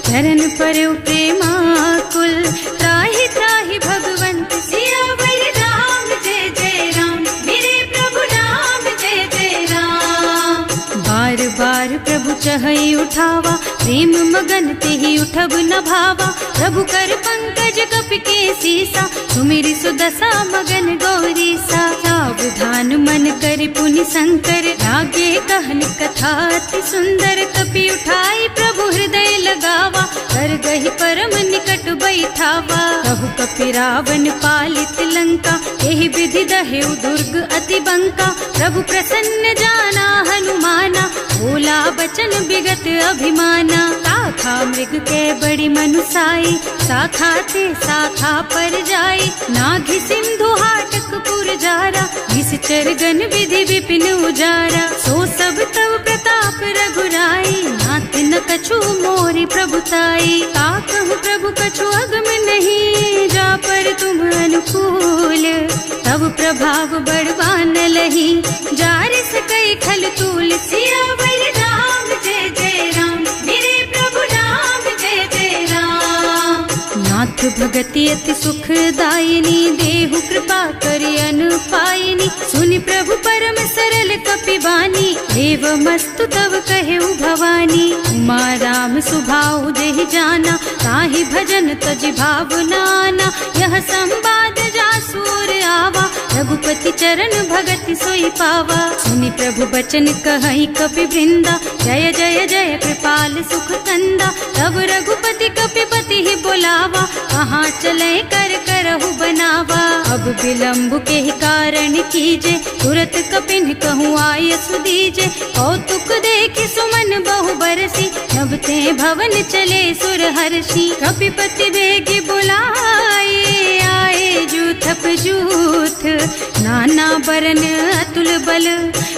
[SPEAKER 1] चरण परउ प्रेमाकुल, त्राहि त्राहि भगवंत। सियावर राम जय जय राम, मेरे प्रभु राम जय जय राम। बार बार प्रभु चहई उठावा, प्रेम मगन तेहि उठब न भावा। प्रभु कर पंकज कपि के सीसा, सुमिरि सुदशा मगन गौरीसा। सावधान मन करि पुनि शंकर, लागे कहन कथा अति सुंदर। कपि उठाई प्रभु हृदय लगावा, कर गहि परम निकट बैठावा। कहु कपि रावण पालित लंका, एहि विधि दहेउ दुर्ग अति बंका। प्रभु प्रसन्न जाना हनुमाना, बोला बचन विगत अभिमाना। शाखा मृग के बड़ी मनुसाई, शाखा ते शाखा पर जाई। नाघि सिंधु हाटक पुर जारा, निश्चर गण विधि विपिन उजारा। सो सब तव प्रताप रघुराई, नाथ न कछु मोरि प्रभुताई। ताकहु प्रभु कछु अगम नहीं, जा पर तुम अनुकूल। तब प्रभाव बड़वान लही, जार सकई खल तूल। सियावर राम जय जय राम, मेरे प्रभु राम जय जय राम। नाथ भगति अति सुखदायिनी, देहु कृपा करि अनुपायिनी। सुनि प्रभु परम सरल कपि बानी, एवं मस्तु तव कहेउ भवानी। उमा राम सुभाउ जेहि जाना, ताहि भजन तजि भावनाना, यह संवाद जासूर आवा, रघुपति चरण भगति सोई पावा। सुनि प्रभु बचन कहई कपि वृंदा, जय जय जय कृपाल सुख कंदा। तब रघुपति कपिपति ही बोलावा, कहाँ चले कर करहु बनावा। अब विलम्ब के ही कारण कीजे, तुरत कपिन कहूँ आय सुदीजे। कौतुक देखि सुमन बहु बरसी, नभ ते भवन चले सुर हर्षि। कपिपति बेगी बुलाए, आए जूथप जूथ, नाना बरन अतुल बल,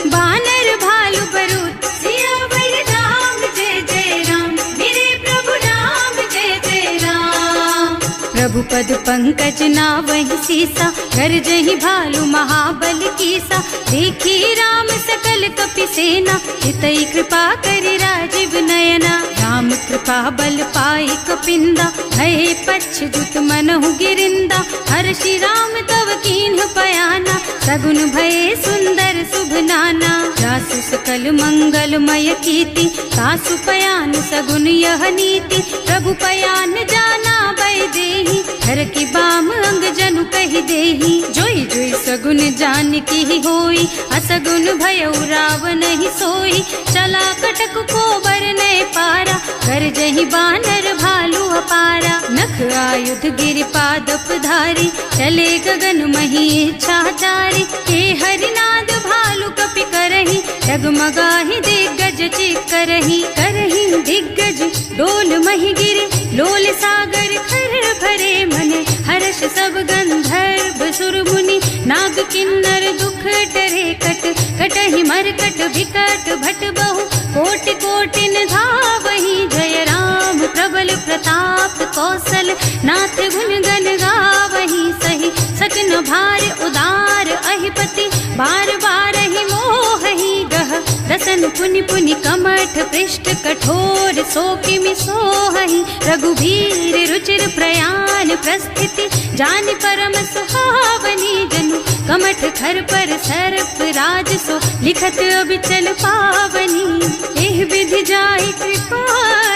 [SPEAKER 1] बानर भालु बरूथ। सियावर राम जय जय राम, मेरे प्रभु राम जय जय राम। प्रभु पद पंकज नावहि सीसा, गरजहि भालु महाबल कीसा। देखी राम सकल कपि सेना, चितई कृपा करि राजीव नयना। राम कृपा बल पाई कपिंदा, भये पच्छजुत मनहु गिरिंदा। हर्षि राम तव कीन्ह पयाना, सगुन भये सुंदर शुभ नाना। जासु सकल मंगलमय कीर्ति, तासु पयान सगुन यह नीति। प्रभु पयान जाना भय देहि, हर की बाम अंग जनु कहि देहि। जोई जोई सगुन जान की ही होई, असगुन भयउ रावण ही सोई। चला कटक को बरनय पारा, गरजहि बानर भालु अपारा। नख आयुध गिरिपादप धारी, चले गगन मही इच्छाचारी। हे हरिनाद भालु कपि करहि, डगमगाहि दिग्गज चित करहि। करहि दिग्गज डोल मही गिरे, लोल सागर खर भरे मने। हर्ष सब गंधर्व सुर मुनि, नाग किन्नर दुख टरे कट। कटहि मरकट विकट भट बहु, कोटि कोटिन धावहि। जय राम प्रबल प्रताप कौशल, नाथ गुण गण गावहि सही। सचन भार उदार अहिपति, बार बार ही मोहि गह। रसन पुनि पुनि कमठ पृष्ठ, कठोर सो किमि सोहहि। रघुवीर रुचिर प्रयाण प्रस्थिति, जानि परम सुहावनी जनु। कमठ खर पर सर्प राज सो, लिखत अबिचल पावनी। एह विधि जाय कृपा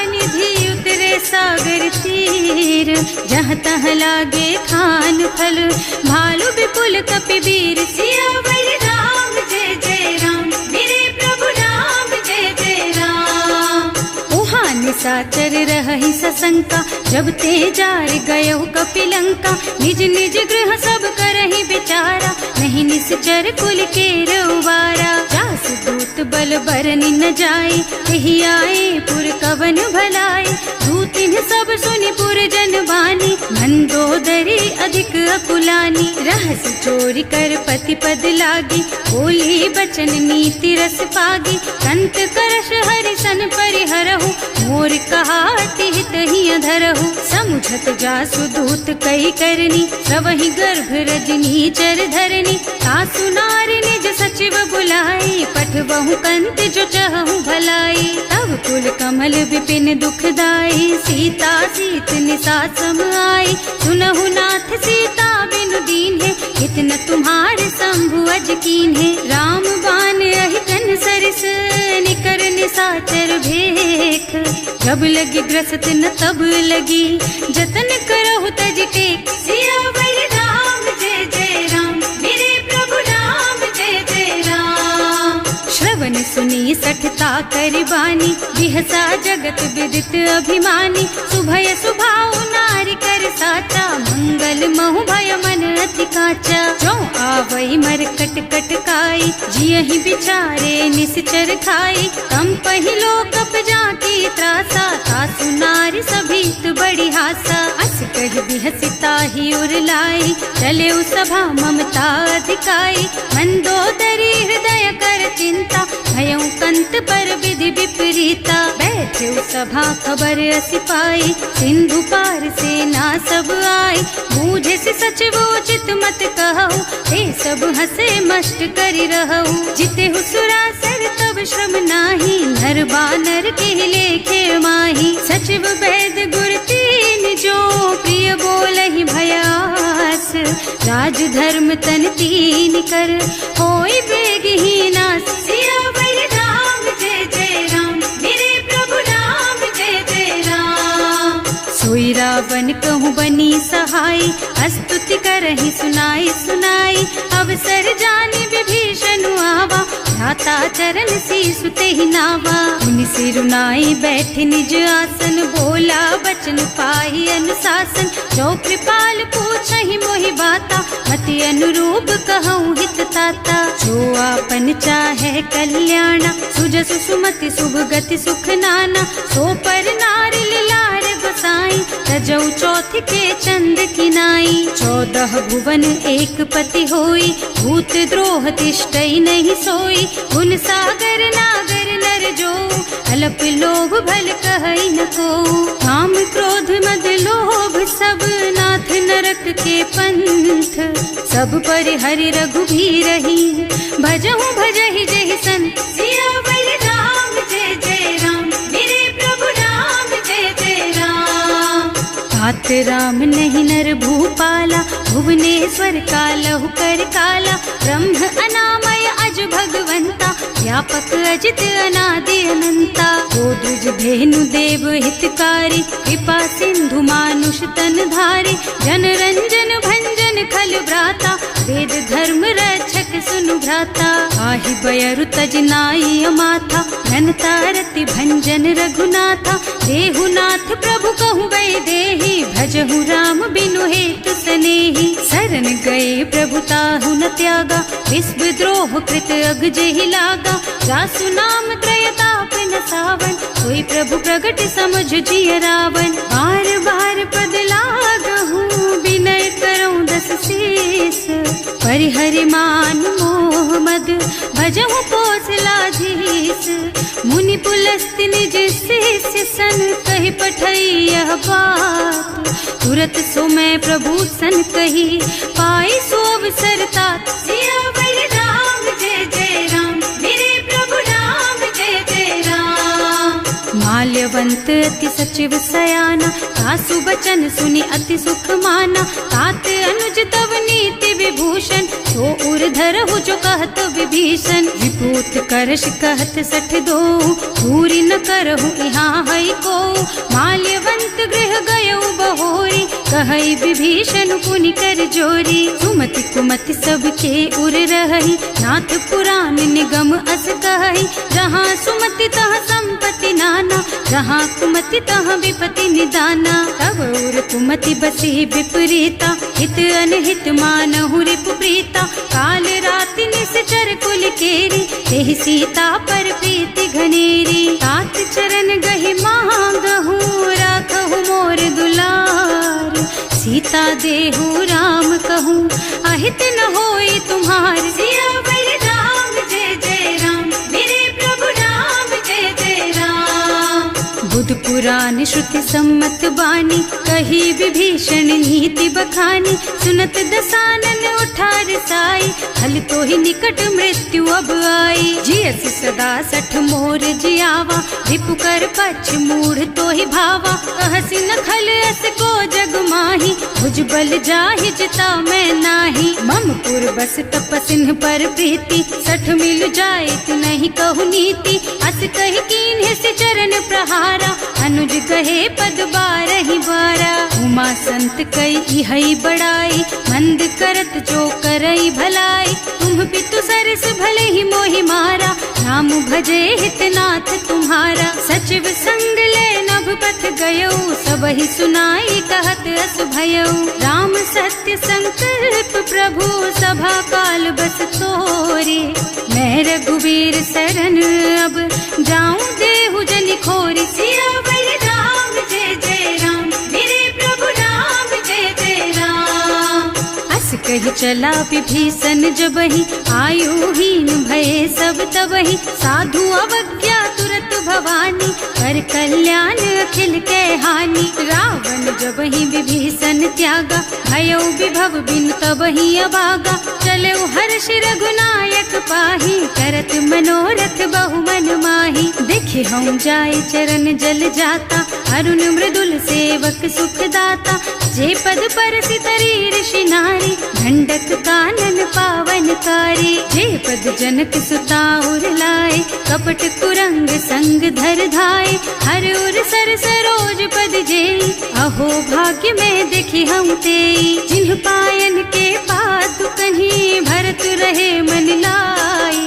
[SPEAKER 1] निधि, उतरे सागर तीर। जहाँ तहाँ लागे खान फल, भालु विपुल कपि वीर। सियावर राम जय जय राम, मेरे प्रभु राम जय जय राम। उहाँ निशाचर रहहि सशंका, जब ते जार गयो कपिलंका। निज निज गृह सब करहि विचारा, नहीं निश्चर कुल के रउवारा। जास दूत बल बरनि न जाई, तेहि आए पुर कवन भलाई। दूतिन सब सुनि पुर जन बानी, मंदोदरी अधिक अकुलानी। रहस चोरी कर पति पद लागी, बोली बचन नीति रस पागी। कंत करश हरिसन परिहरहु, मोर कहाति हित ही अधरहु। समुझत जासु दूत कही करनी, सबहि गर्भ रजनी चर धरनी। सासु नार निज सचिव बुलाई, पठबहु कंत जो चहु भलाई। तब कुल कमल विपिन दुखदाई, सीता सीत निसा सम आई। सुनहु नाथ सीता बिनु दीन्हे, कितना तुम्हार शंभु अज कीन्हे। राम बान अहितन सरिस, निकर निसाचर भेख। जब लगी ग्रसत न तब लगी, जतन करहु तज टेक। सियावर राम जय जय राम, मेरे प्रभु राम जय जय राम। श्रवण सुनी सठता करिबानी, बिहसा जगत विदित अभिमानी। सुभय सुभाउ नारी कर साचा, मंगल महु भय मन अति काचा। जो आवई मरकट कटकाई, जियहि बिचारे निश्चर खाई। कम पहिलो कप जाकी त्रासा, तासु नारी सभीत बड़ी हासा। अस कहि बिहसिता ही उरलाई, चले सभा ममता अधिकाई। मंदोदरी हृदय कर चिंता, भयउ कंत पर विधि विपरीता। बैठे सभा खबर असी पाई, सिंधु पार सेना सब आई। बूझे से सचिव उचित मत कहु, हे सब हसे मस्त करि रहु। जिते हुसुरासर तब श्रम नाही, नर बानर के लेखे माही। सचिव वैद गुर तीन जो, प्रिय बोलहि भयास। राज धर्म तन तीन कर, होई बेगहि नास। सियावर राम जय जय राम, मेरे प्रभु राम जय जय राम। सोई सुनाई, अवसर जानी विभीषण आवा, भ्राता चरण शीसु तेहि नावा। मुनि सिरुनाई बैठ निज आसन, बोला बचन पाहि अनुशासन। जो कृपाल पूछहि मोहि बाता, मति अनुरूप कहूँ हित ताता। जो आपन चाहे कल्याणा, सुजसु सुमति शुभ गति सुख नाना। सो पर नारि लार बसाई, तजौ चौथ के चंद किनाई। 14 भुवन एक पति होई, भूत द्रोह तिष्ठई नहीं सोई। गुण सागर नागर नर जो, अल्प लोभ भल कहई न को। काम क्रोध मद लोभ सब, नाथ नरक के पंथ। सब पर हरि रघुबीरहि, भजहु भजहि जहि संत। सियावर राम जय जय राम, मेरे प्रभु राम जय जय राम। तात राम नहीं नर भूपाला, भुवनेश्वर कालहु कर काला। ब्रह्म अनामय अज भगवंता, व्यापक अजित अनादि अनंता। गोदुज धेनु देव हितकारी, कृपा सिंधु मानुष तन धारी। जन रंजन भंजन खल भ्राता, वेद धर्म रक्षक सुनु भ्राता। आहि बयरु तज नाई अमाथा, घनता रति भंजन रघुनाथा। देहुनाथ प्रभु कहु गए देहि, भजहु राम बिनु हेतु सनेहि। शरण गए प्रभु ताहु न त्यागा, विश्व द्रोह कृत अग जेहि लागा। जासु नाम त्रयताप न सावन, कोई प्रभु प्रगट समझ जिय रावण। बार बार पद लागहु, विनय करऊं दस शीस। परिहरि मान मोह मद, भजहु कौशलाधीश। मुनि पुलस्त निज शिष्य सन, कहि पठई यह बात। तुरत सो मैं प्रभु सन कही, पाई सो अवसर तात। सियावर राम जय जय राम, मेरे प्रभु राम जय जय राम। माल्यवंत अति सचिव सयाना, तासु बचन सुनि अति सुख माना। तात अनुज तव नीति विभूषण, सो उर धरहु जो कहत विभीषण। विपूत करश कहत 62, पूरी न करहु यहाँ हई को। माल्यवंत गृह गयउ बहोरी, कहई विभीषण पुनि कर जोरी। सुमति कुमति सबके उर रहई, नाथ पुराण निगम अस कहई। जहाँ सुमति तहाँ संपत्ति नाना, जहाँ कुमति तहाँ विपत्ति निदाना। तब उर कुमति बसी विपरीता, हित अनहित मानहु रिपु प्रीता। काल राति निश्चर कुल केरी, तेहि सीता पर प्रीति घनेरी। तात चरण गहि मांगहु, राखहु मोर दुलार। सीता देहु राम कहूँ, अहित न होई तुम्हार। सियावर राम जय जय राम, मेरे प्रभु राम जय जय राम। बुध पुराण श्रुति सम्मत बानी, कही विभीषण नीति बखानी। सुनत दसानन उठा रिसाई, हल तो ही निकट मृत्यु अब आई। जियसि सदा 60 मोर जियावा, रिपु कर पक्ष मूढ़ तो ही भावा। कहसि न खल अस को जग माही, भुज बल जाहि जिता मैं नाही। मम पुर बस तपसिन्ह पर प्रीति, 60 मिल जाए नहीं कहु नीति। अस कहि कीन्ह से चरण प्रहारा, अनुज कहे पद 12 बारा। उमा संत कई हई बड़ाई, मंद करत जो करई भलाई। तुम पितु सरस भले ही मोहि मारा, राम भजे हितनाथ तुम्हारा। सचिव संग ले नभ पथ गयो, सबहि सुनाई कहत अस भयो। राम सत्य संकल्प प्रभु, सभा काल बस तोरे। मैं रघुवीर शरण अब, जाऊं देहु जनि खोरी। सियावर राम जय जय राम, मेरे प्रभु राम जय जय राम। अस कहि चला विभीषण जबहि, आयुहीन भये सब तबहि। साधु अवज्ञा तुरत भवानी, कर कल्याण अखिल के हानि। रावण जबहि विभीषण त्यागा, भयो विभव बिनु तबहि अभागा। चलऊ हर्ष रघुनायक पाहि, करत मनोरथ बहु मन माहि। देखे हम जाय चरण जल जाता, अरुण मृदुल सेवक सुख दाता। जे पद परसि तरी ऋषि नारी, ढंडक कानन पावनकारी। जे पद जनक सुता उर लाए, कपट कुरंग संग धर धाय। हर उर सर सरोज पद जेई, अहो भाग्य में देखी हम तेई। जिन्ह पायन के पादुक रहे मन लाई।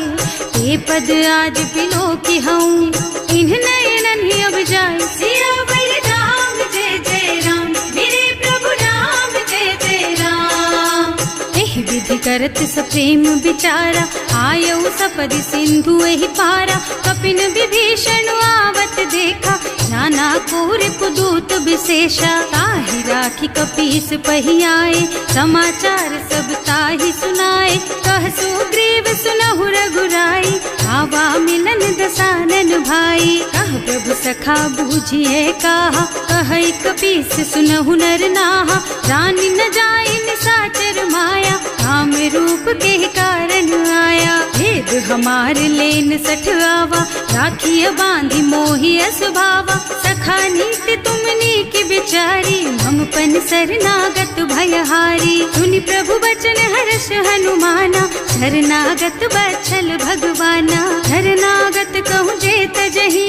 [SPEAKER 1] ये पद आज बिलो की हूँ इन्ह नयनन ही अब जाए। सियावर राम जय जय राम, मेरे प्रभु राम जय जय राम। एह विधि करत सप्रेम विचारा, आयऊ सपदि सिंधु एहि पारा। कपिन विभीषण आवत देखा, नाना कोर पुदूत विशेषा। ताहि राखी कपीस पही आए, समाचार सब ताहि सुनाए। कह सुग्रीव सुनहु रघुराई, आवा मिलन दसानन भाई। कह प्रभु सखा बूझिए कहा, कहै कपीस सुनहु नर नाहा। रानी न जाए निशाचर माया, काम रूप के कारण आया। भेद हमार लेन सठ आवा, राखिय बांधी मोहि स्वभावा। सखा नीति तुमनी की बिचारी, मम पन शरणागत भयहारी। सुनि प्रभु बचन हर्ष हनुमाना, शरणागत बच्छल भगवाना। शरणागत कहूँ जेत जही,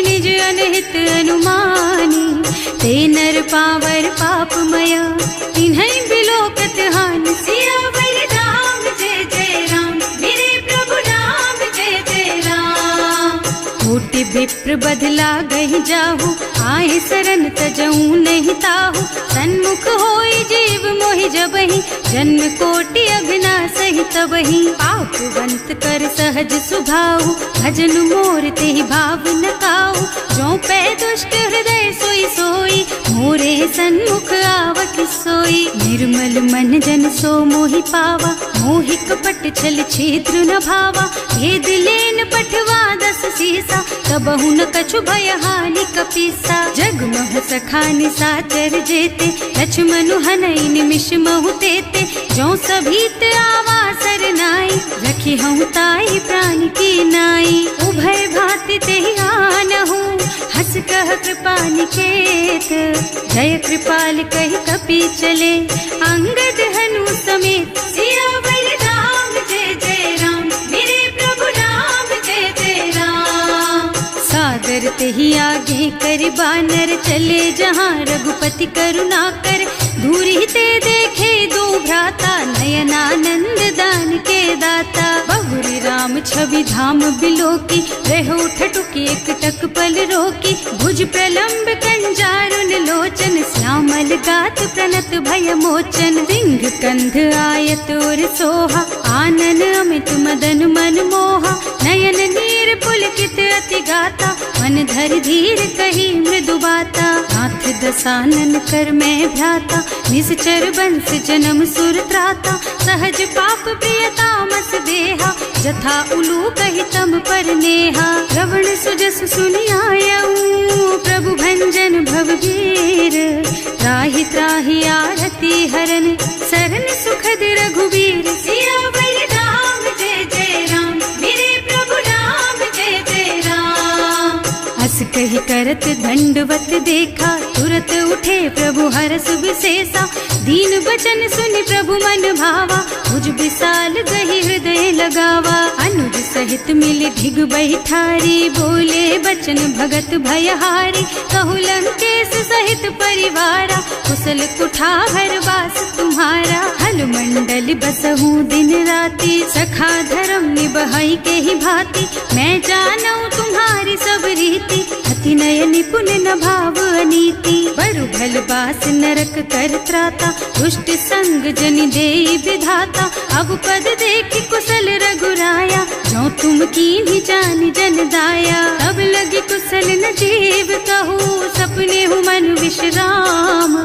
[SPEAKER 1] निज अनहित अनुमानी। ते नर पावर पापमया, तिन्है बिलोकत हानि। सियावर राम जय जय राम, मेरे प्रभु राम जय जय राम। कोटि विप्र बदला गहि जाहु, आए शरण तजऊ नहीं ताहु। सन्मुख होई जीव मोहि जबहि, जन्म कोटि अघना सहि तबहि। पापवंत कर सहज सुभाऊ, भजन मोर तेहि भाव न काऊ। जो पै दुष्ट हृदय सोई सोई, मोरे सन्मुख आवत सोई। निर्मल मन जन सो मोहि पावा, मोहि कपट छल छिद्र न भावा। भेद लेन पठवा दस सीसा, तबहु न कछु भय हानि कपीसा। जगमोह सखा निशाचर जेते, लक्ष्मण हनई निमिष महु तेते। जो सभीत आवा सरनाई, रखी हूँ ताई प्राण की नाई। उभय भांति तेहि आनहु, हस कह कृपा निकेत। जय कृपाल कहि कपि चले, अंगद हनु समेत। सियावर राम जय जय राम, मेरे प्रभु राम जय जय राम। सादर तेहि आगे कर बानर, चले जहाँ रघुपति करुणा कर। दूरी ते देखे दो भ्राता, नयनानंद दान के दाता। बहुरी राम छवि धाम बिलोकी, रहो ठटुकी एक टक पल रोकी। भुज प्रलंब कंजारुन लोचन, श्यामल गात प्रणत भय मोचन। सिंह कंध आयत और सोहा, आनन अमित मदन मन मोहा। नयन नीर पुलकित अति गाता, मन धर धीर कही मृदु बाता। नाथ दसानन कर मैं भ्राता, निश्चर बंस जन्म सुर त्राता। सहज पाप प्रिय तामस देहा, जथा उलू कहि तम पर नेहा। श्रवण सुजस सुनि आयऊ, प्रभु भंजन भवभीर। त्राहि त्राहि आरती हरन, सरन सुखद रघुबीर। सियावर राम जय जय राम, मेरे प्रभु राम जय जय राम। हस कहि करत दंडवत देखा, तुरत उठे प्रभु हरस विशेषा। दीन बचन सुनि प्रभु मन भावा, भुज विशाल गहि हृदय लगावा। अनुज सहित मिल ढिग बैठारी, बोले बचन भगत भयहारी। कहु लंकेश सहित परिवारा, कुशल कुठार वास तुम्हारा। हल मंडल बसहु दिन राति, सखा धर्म निबहई के ही भांति। मैं जानऊ तुम्हारी सब रीति, अति नय निपुण न भाव अनीति। बरु भल बास नरक कर त्राता, दुष्ट संग जनि देई विधाता। अब पद देखि कुशल रघुराया, जो तुम कीन्ही जानि जन दाया। तब लगी कुशल न जीव कहू, सपने हूँ मन विश्राम।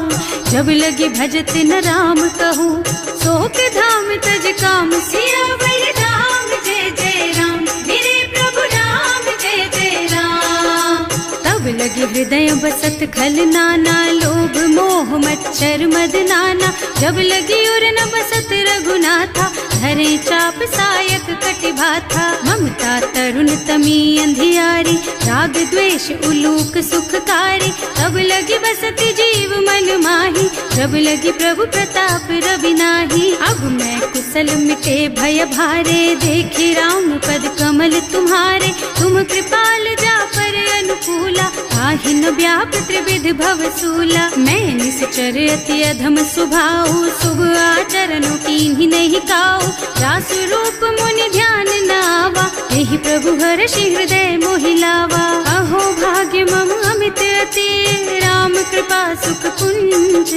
[SPEAKER 1] जब लगी भजत न राम कहूँ, शोक धाम तज काम। सियावर राम जय जय राम, मेरे प्रभु राम जय जय राम। तब लगी हृदय बसत खल नाना, लोभ मोह मच्छर मद नाना। जब लगी उर न बसत रघुनाथा, धरे चाप सायक कटि भाथा। ममता तरुण तमी अंधियारी, राग द्वेष उलूक सुखकारी। तब लगी बसती जीव मन माही, जब लगी प्रभु प्रताप रवि नाही। अब मैं कुशल मिटे भय भारे, देखी राम पद कमल तुम्हारे। तुम कृपाल जा पर अनुकूला, आहि जाहि न व्याप त्रिविध भव सूला। मैं निश्चर अति अधम स्वभाव, शुभ आचरणों कीन्ही नहीं काऊ। रास रूप मुनि ध्यान न आवा, यही प्रभु हर्षि हृदय मोहि लावा। अहो भाग्य मम अमित अति, राम कृपा सुख कुंज।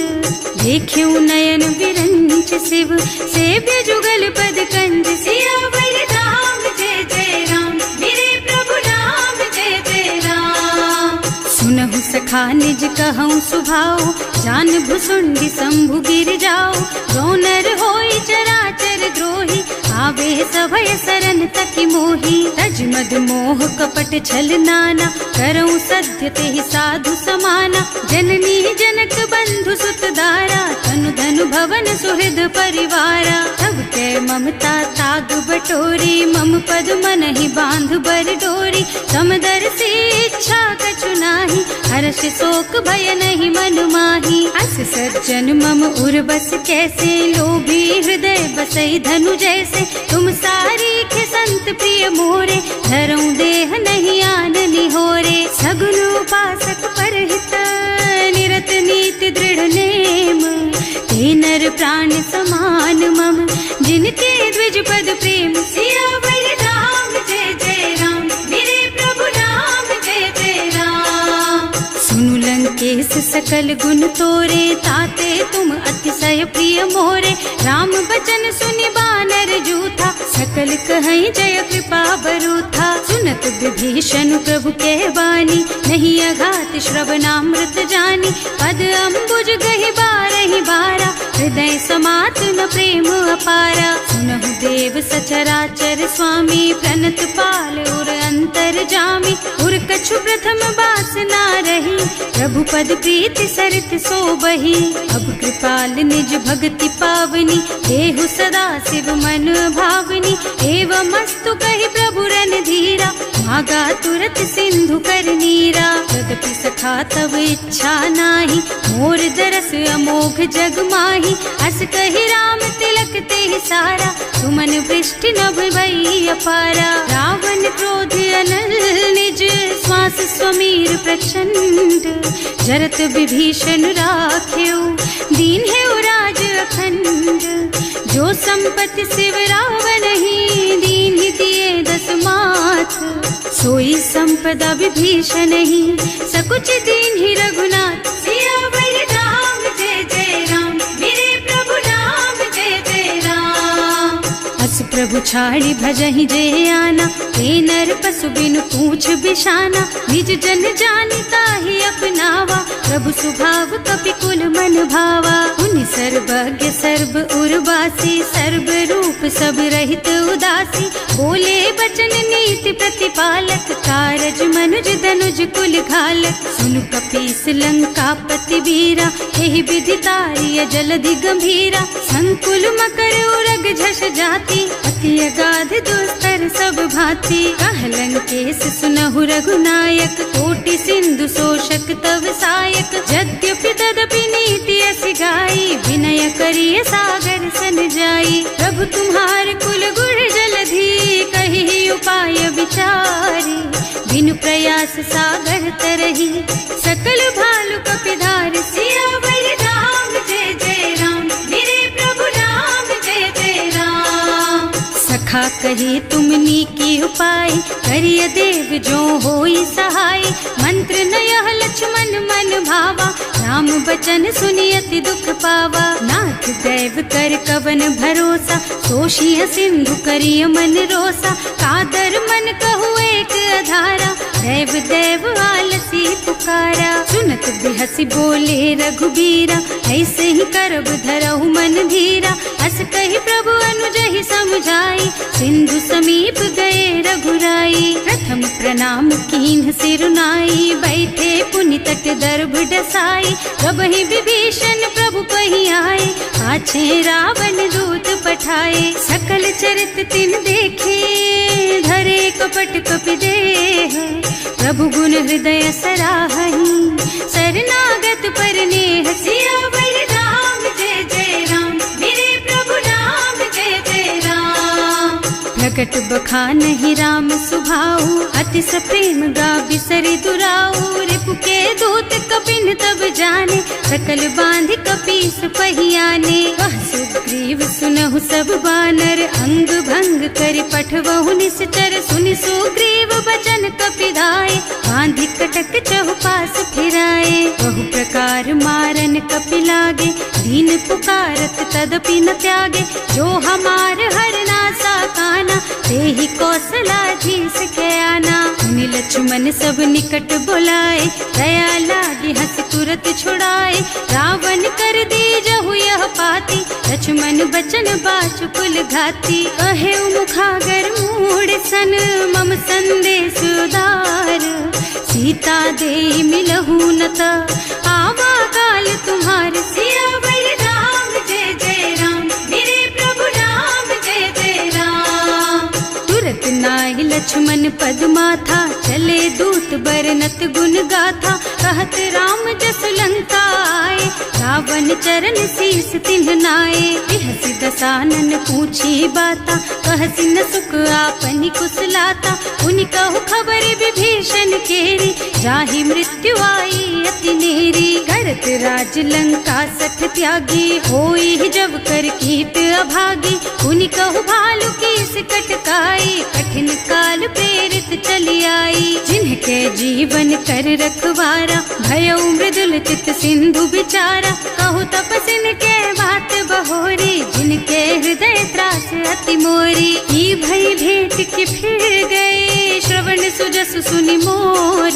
[SPEAKER 1] देख्यऊ नयन विरंच शिव, सेव्य जुगल पद कंज। सियावर राम जय जय राम, मेरे प्रभु राम जय जय राम। सुनहु सखा निज कहऊँ सुभाऊ, जान भुसुंडी शंभु गिर जाओ। गौनर होई चराचर द्रोही, आवे सभय सरन तकी मोही। तज मद मोह कपट छल नाना, करऊँ सत्य तेहि साधु समाना। जननी जनक बंधु सुत दारा, तनु धनु भवन सुहृद परिवारा। तब कै ममता ताग बटोरी, मम पद मनहि बांध बर डोरी। समदर से इच्छा कछु नाही, हर्ष शोक भय नहीं मन माही। अस सज्जन मम उर बस कैसे, लोभी हृदय बसई धनु जैसे। तुम सारीखे संत प्रिय मोरे, धरऊं देह नहीं आन निहोरे। सगुन उपासक परहित, निरत नीति दृढ़ नेम। ते नर प्राण समान मम, जिनके द्विज पद प्रेम। सियावर राम जय जय राम, मेरे प्रभु राम जय जय राम। सुनु लंकेश सकल गुण तोरे, ताते तुम अतिशय प्रिय मोरे। राम बचन सुनि बानर जूथा, सकल कहई जय कृपा बरूथा। सुनत विभीषण प्रभु कह बानी, नहीं अघात श्रवणामृत जानी। पद अम्बुज गहि बारहि बारा, हृदय समात न प्रेम अपारा। सुनहु देव सचराचर स्वामी, प्रणत पाल उर अंतर जामी। उर कछु प्रथम बासना रही, प्रभु पद प्रीति सरित सोबही। अब कृपाल निज भक्ति पावनी, देहु सदा शिव मन भावनी। एवं मस्तु कहि प्रभु रन धीरा, मागा तुरत सिंधु कर नीरा। तदपि सखा तब इच्छा नाही, मोर दरस अमोघ जग माही। अस कहि राम तिलक तेहि सारा, सुमन वृष्टि नभ भई अपारा। रावण क्रोध अनल निज, श्वास स्वमीर प्रचंड। जरत विभीषण राख्यो, दीन है राज अखंड। जो संपत्ति शिव रावण ही, दीन ही दिए दस माथ। सोई संपदा विभीषण ही, सकुच दीन ही रघुनाथ। सियावर राम जय जय राम, मेरे प्रभु राम जय जय राम। अस प्रभु छाड़ी भजहि जे आना, ते नर पशु बिनु पूछ बिशाना। निज जन जानि ताहि अपनावा, प्रभु स्वभाव कपिकुल मन भावा। उनि सर्वज्ञ सर्व उर्वासी, सर्व रूप सब रहित उदासी। बोले बचन नीति प्रतिपालक, कारज मनुज धनुज कुल घालक। सुनु कपीस लंकापति वीरा, यही विधि तारिय जलधि गंभीरा। संकुल मकर उरग झष जाति, अति अगाध दुस्तर सब भांति। कह लंकेश सुनहु रघुनायक, कोटि सिंधु शोषक तव सायक। यद्यपि तदपि नीति अस गाई, विनय करिय सागर सन जाई। प्रभु तुम्हार कुल गुण जलधि, कहि उपाय विचारी। बिनु प्रयास सागर तरही, सकल भालु कपिधार। सियावर राम जय जय राम, मेरे प्रभु राम जय जय राम। सखा कही तुमनी की उपाय, करिय देव जो होई सहाय। मंत्र नयह लक्ष्मण मन भावा, राम बचन सुनि अति दुख पावा। नाथ दैव कर कवन भरोसा, सोषिय सिंधु करिय मन रोसा। कादर मन कहु एक अधारा, दैव दैव आलसी पुकारा। सुनत बिहसी बोले रघुबीरा, ऐसे ही करब धरहु मन धीरा। अस कहि प्रभु अनुजहि समझाई, सिंधु समीप गए रघुराई। प्रथम प्रणाम कीन्ह सिरुनाई, बैठे पुनि तट दर्भ डसाई। कबहि विभीषण प्रभु पहि आए, पाछे रावण दूत पठाए। सकल चरित तिन देखे, धरे कपट कपि देह। प्रभु गुण हृदय सराहहि, शरणागत पर नेह। सियावर राम जय जय राम, मेरे प्रभु राम जय जय राम। प्रगट बखानहि राम सुभाऊ, अति सप्रेम गा बिसरि दुराऊ। रिपु के दूत कपिन तब जाने, सकल बांध कपीस पहियाने। वह सुग्रीव सुनहु सब बानर, अंग भंग कर पठवहु निश्चर। सुनि सुग्रीव बचन कपिधाय, बांधि कटक चहुपास फिराए। बहु प्रकार मारन कपि लागे, दीन पुकारत तदपि न त्यागे। जो हमार हरना सा काना, तेहि कौशलाधीश के आना। मुनि लक्ष्मण सब निकट बुलाए, दया लागी हंस तुरत छुड़ाए। रावण कर दीजहु यह पाती, लक्ष्मण बचन बाचु कुल घाती। कहे मुखागर मूढ़ सन, मम संदेश उदार। सीता दे मिलहु न त, आवा काल तुम्हार। सियावर राम जय जय राम, मेरे प्रभु राम जय जय राम। तुरत नाहि लक्ष्मण पद माथा, चले दूत बरनत गुण गाथा। कहत राम जसु लंका आए, रावण चरण शीस तिन्ह नाए। बिहसि दसानन पूछी बाता, कहसि न सुख आपनि कुशलाता। उनि कहु खबर विभीषण केरी, जाहि मृत्यु आई अति नेरी। करत राज लंका सठ त्यागी, होई जब कर कीट अभागी। उनि कहु भालु कीस कटकाई, कठिन काल प्रेरित चली आई। जिनके जीवन कर रखवारा, भयउ मृदुल चित सिंधु बिचारा। कहु तपसिन के बात बहोरी, जिनके हृदय त्रास अति मोरी। ई भई भेंट कि फिर गए, श्रवण सुजस सुनि मोर।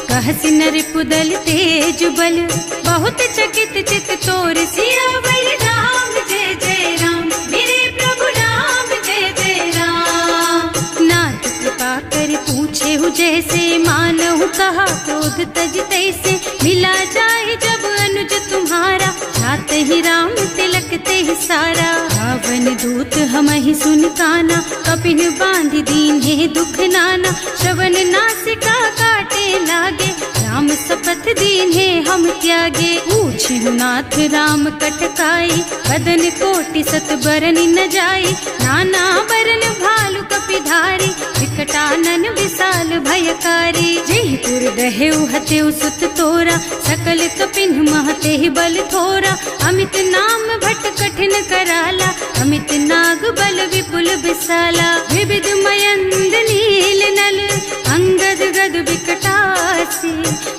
[SPEAKER 1] कहसि नरिपु दल तेज बल, बहुत चकित चित तोर। सियावर राम जय जय राम, मेरे प्रभु राम जय जय राम। नाथ कृपा कर पूछे हु जैसे, मानहु कहा क्रोध तज तैसे। मिला जाए जब अनुज तुम्हारा, जात ही राम तिलक ते सारा। रावण दूत हमहि सुन काना, कपिन बांधि दीन्हे दुख नाना। श्रवण नासिका काटे लागे, राम शपथ दीन्हे हम त्यागे। पूछहु नाथ राम कटकाई, बदन कोटि सत बरन न जाई। नाना बरन भालु कपिधारी, विकटानन विशाल भयकारी। जेहि पुर दहेउ हतेउ सुत तोरा, सकल कपिन महते बल थोरा। अमित नाम भट कठिन कराला, अमित नाग बल विपुल विशाला। विविध मयंद नील नल, अंगद गद विकटासी।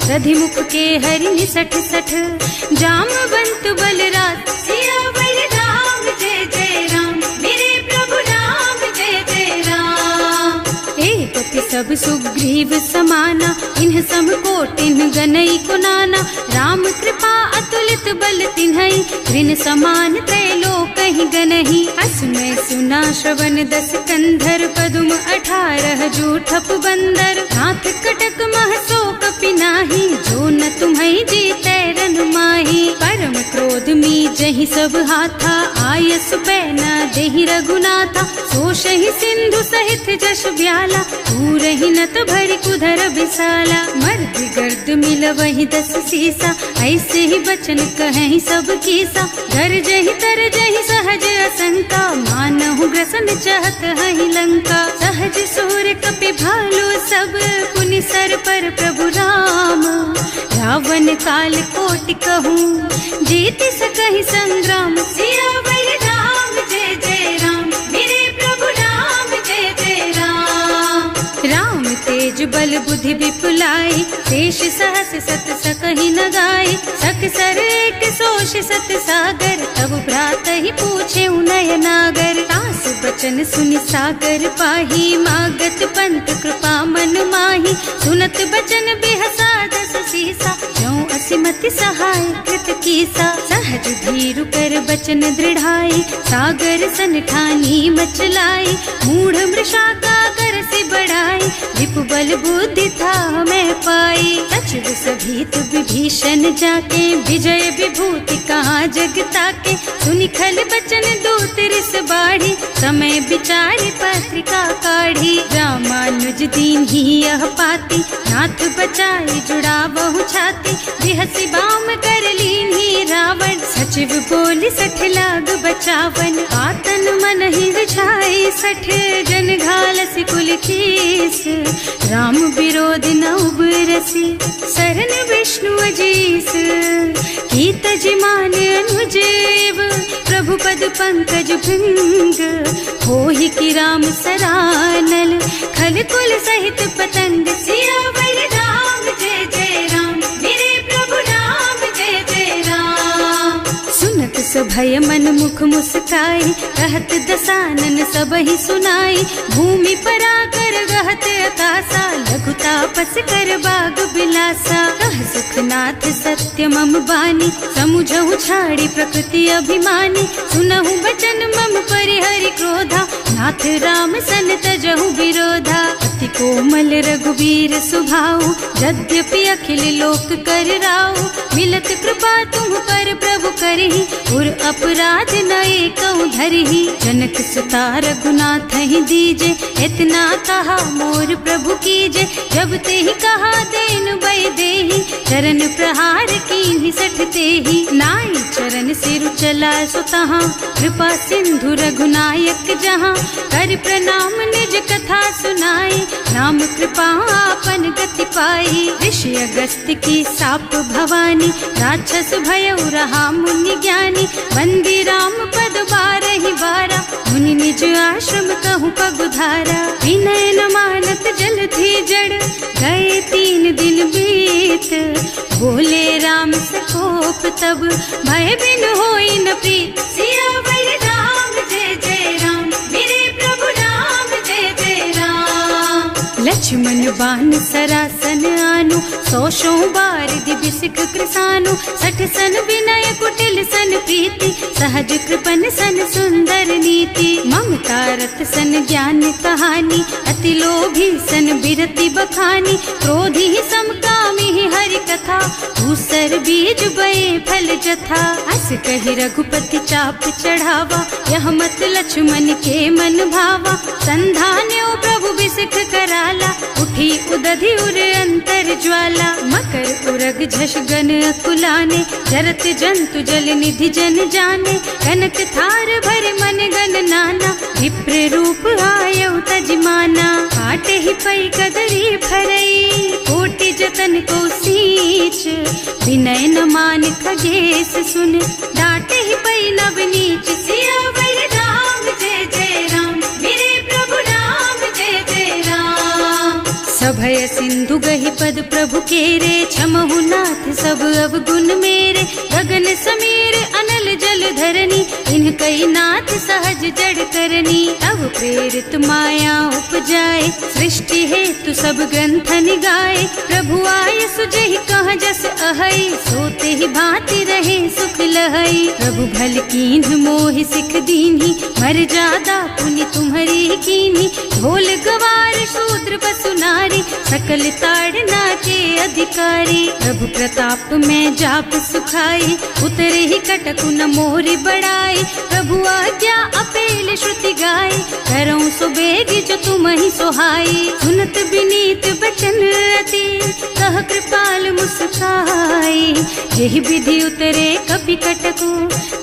[SPEAKER 1] दधिमुख के हरि निसठ सठ, जामवंत बलराज। सियावर राम जय जय राम, मेरे प्रभु राम जय जय राम। एक पति सब सुग्रीव समाना, इन्ह सम कोटिन गनई को नाना। राम कृपा अतुलित बल तिन्हई, ऋण समान त्रैलोकहि गनहि। असमय सुना श्रवण दस कंधर, पदुम 18 जूठप बंदर। नाथ कटक महसो कपि नाही, जो न तुम्हई जीतै रन माही। परम क्रोध मी जहि सब हाथा, आयस पैना देहि रघुनाथा। सोषहि सिंधु सहित जश ब्याला, पूरहि नत भरि कुधर बिसाला। मर्द गर्द मिलवहि 10 सीसा, ऐसे ही बचन कहें सब कीसा। गरजहि तरजहि सहज असंका, मानहु ग्रसन चाहत हहि लंका। सहज सूर कपि भालु सब, पुनि सर पर प्रभु राम। रावण काल कोटि कहूँ, जीत सकहि संग्राम। सियावर राम जय जय राम, मेरे प्रभु राम जय जय राम। राम तेज बल बुद्धि विपुलाई, शेष सहस सत सकहि न गाय। सक सर एक सोष सत सागर, तब भ्रात ही पूछे उनय नागर। तास बचन सुनि सागर पाही, मागत पंत कृपा मन माही। सुनत बचन बिहसा 10 सीसा, ज्यों असिमति सहाय कृत कीसा। सहज धीरु कर बचन दृढ़ाई, सागर सन ठानी मचलाई। मूढ़ मृषा का कर सिब बड़ाई, रिपु बल बुद्धि था मैं पाई। सचिव सभीत विभीषण जाके, विजय विभूति कहाँ जग ताके। सुनि खल बचन दूत रिस बाढ़ी, समय विचारी पत्रिका काढ़ी। रामानुज दीन ही यह पाती, नाथ बचाई जुड़ा बहु छाती। बिहसी बाम कर लीन ही रावण, सचिव बोली 60 लाग बचावन। आतन मन ही रिझाई 60, जन घालसी कुल कीस। राम विरोध न उबरसी, शरण विष्णु अजीस। कीत जिमान अनुजेव, प्रभु पद पंकज भृंग। होहि की राम सरानल, खल कुल सहित पतंग। सियावर राम जय जय राम, मेरे प्रभु राम जय जय राम। सुनत सभय मन मुख मुस्काई, कहत दसानन सब ही सुनाई। भूमि पराकर गहत आकाशा, लघु तापस कर बाग बिलासा। कह सुखनाथ सत्य मम बानी, समुझहु छाड़ी प्रकृति अभिमानी। सुनहु बचन मम परिहरि क्रोधा, नाथ राम सन तजहु विरोधा। अति कोमल रघुबीर सुभाऊ, यद्यपि अखिल लोक कर राऊ। मिलत कृपा तुम पर प्रभु करहि, उर अपराध न एकहु धरहि। जनक सुता रघुनाथ ही दीजे, इतना कहा मोर प्रभु कीजे। जब ते ही कहा देन बय देहि, चरण प्रहार कीन्हि 60 तेहि। नाई चरण सिरु चला सुतहाँ, कृपा सिंधु रघुनायक जहाँ। कर प्रणाम निज कथा सुनाई, नाम कृपा आपन गति पाई। ऋषि अगस्त्य की साप भवानी, राक्षस भयउ रहा मुनि ज्ञानी। बंदी राम पद 12 बारा, मुनि निज आश्रम कहूँ पगुधारा। विनय न मानत जल थी जड़, गए 3 दिन बीत। बोले राम सकोप तब, भय बिन होई न प्रीत। सियावर राम जय जय राम, मेरे प्रभु राम जय जय राम। लक्ष्मण बान सरासन आनु, 100 बार दिव्य सिख कृसानु। 60 सन विनय कुटिल सन प्रीति, सहज कृपन सन सुंदर नीति। ममता रत सन ज्ञान कहानी, अति लोभी सन बिरति बखानी। क्रोधी समकामी हरि कथा, दूसर बीज बये फल जथा। अस कहि रघुपति चाप चढ़ावा, यह मत लक्ष्मण के मन भावा। संधान्यो प्रभु बिसिख कराला, उठी उदधि उर अंतर ज्वाला। मकर उरग झष गन अकुलाने, जरत जंतु जल निधि जन जाने। कनक थार भर मन गन नाना, विप्र रूप आयउ तजमाना। काटे ही पै कदरी भरई, कोटि जतन को सींच। विनय न मान खगेश सुन, डांटे ही पै नव नीच। सियावर राम जय जय राम, मेरे प्रभु राम जय जय राम। सभय सिंधु गहि पद प्रभु केरे, क्षमहु नाथ सब अवगुण मेरे। गगन समीर अनल जल धरनी, इन कई नाथ सहज जड़ करनी। तब प्रेरित माया उपजाए, सृष्टि हेतु सब ग्रंथ निगाए। प्रभु आय सुजहि कह जस अहै, सोते ही भांति रहे सुख लहै। प्रभु भल कीन्ह मोहि सिख दीन्ही, मर जादा पुनि तुम्हरी कीन्ही। ढोल गवार शूद्र पशु नारी, सकल ताड़ना के अधिकारी। प्रभु प्रताप में जाप सुखाई, उतरे ही कटकु न मोरि बड़ाई। प्रभु आज्ञा अपेल श्रुति गाय, करऊं सो बेग जो तुम ही सोहाई। सुनत विनीत बचन अति, कह कृपाल मुस्काई। यही विधि उतरे कपि कटकु,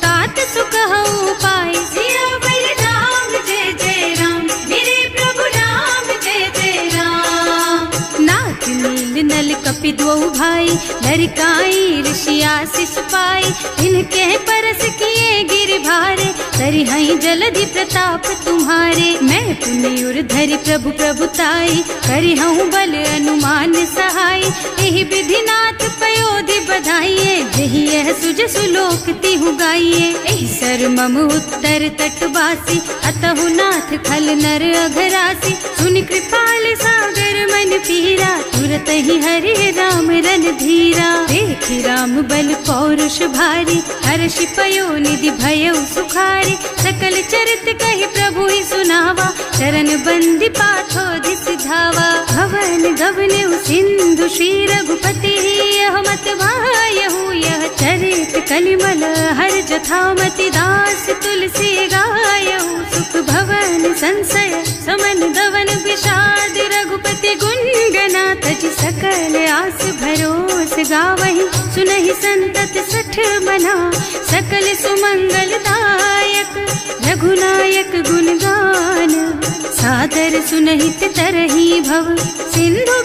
[SPEAKER 1] तात सुकहु पाई। सियावर राम जय जय राम, मेरे प्रभु राम जय जय राम। नाथ नील नल कपि द्वौ भाई, लरिकाई ऋषि आशीष पाई। इनके परस किए गिर भारे, तरिहै जलधि प्रताप तुम्हारे। मैं पुनि उर धरि प्रभु प्रभुताई, करिहऊँ बल अनुमान सहाय। एहि विधि नाथ पयोधि बधाइए, जेहि यह सुज सुलोक तिहु गाइए। एहि सर मम उत्तर तटवासी, अतहु नाथ खल नर अघरासी। सुनि कृपाल सागर मन पीरा, तुरत तही हरे राम रन धीरा। देखी राम बल पौरुष भारी, हर्षि पयो निधि भयउ सुखारी। सकल चरित कहि प्रभु ही सुनावा, चरण बंदी पाछो दिस धावा। भवन गवनेउ सिंधु श्री रघुपति, यह मत वायहु यह चरित कलिमल हर जथामति। दास तुलसी गायहु सुख भवन संशय समन दवन विषाद। रघुपति गुण गनातज सकल आस भरोस गावहि। सुनहि संतत सठ मना, सकल सुमंगल दायक। रघुनायक गुण गान, सादर सुनहित तरही भव। सिंधु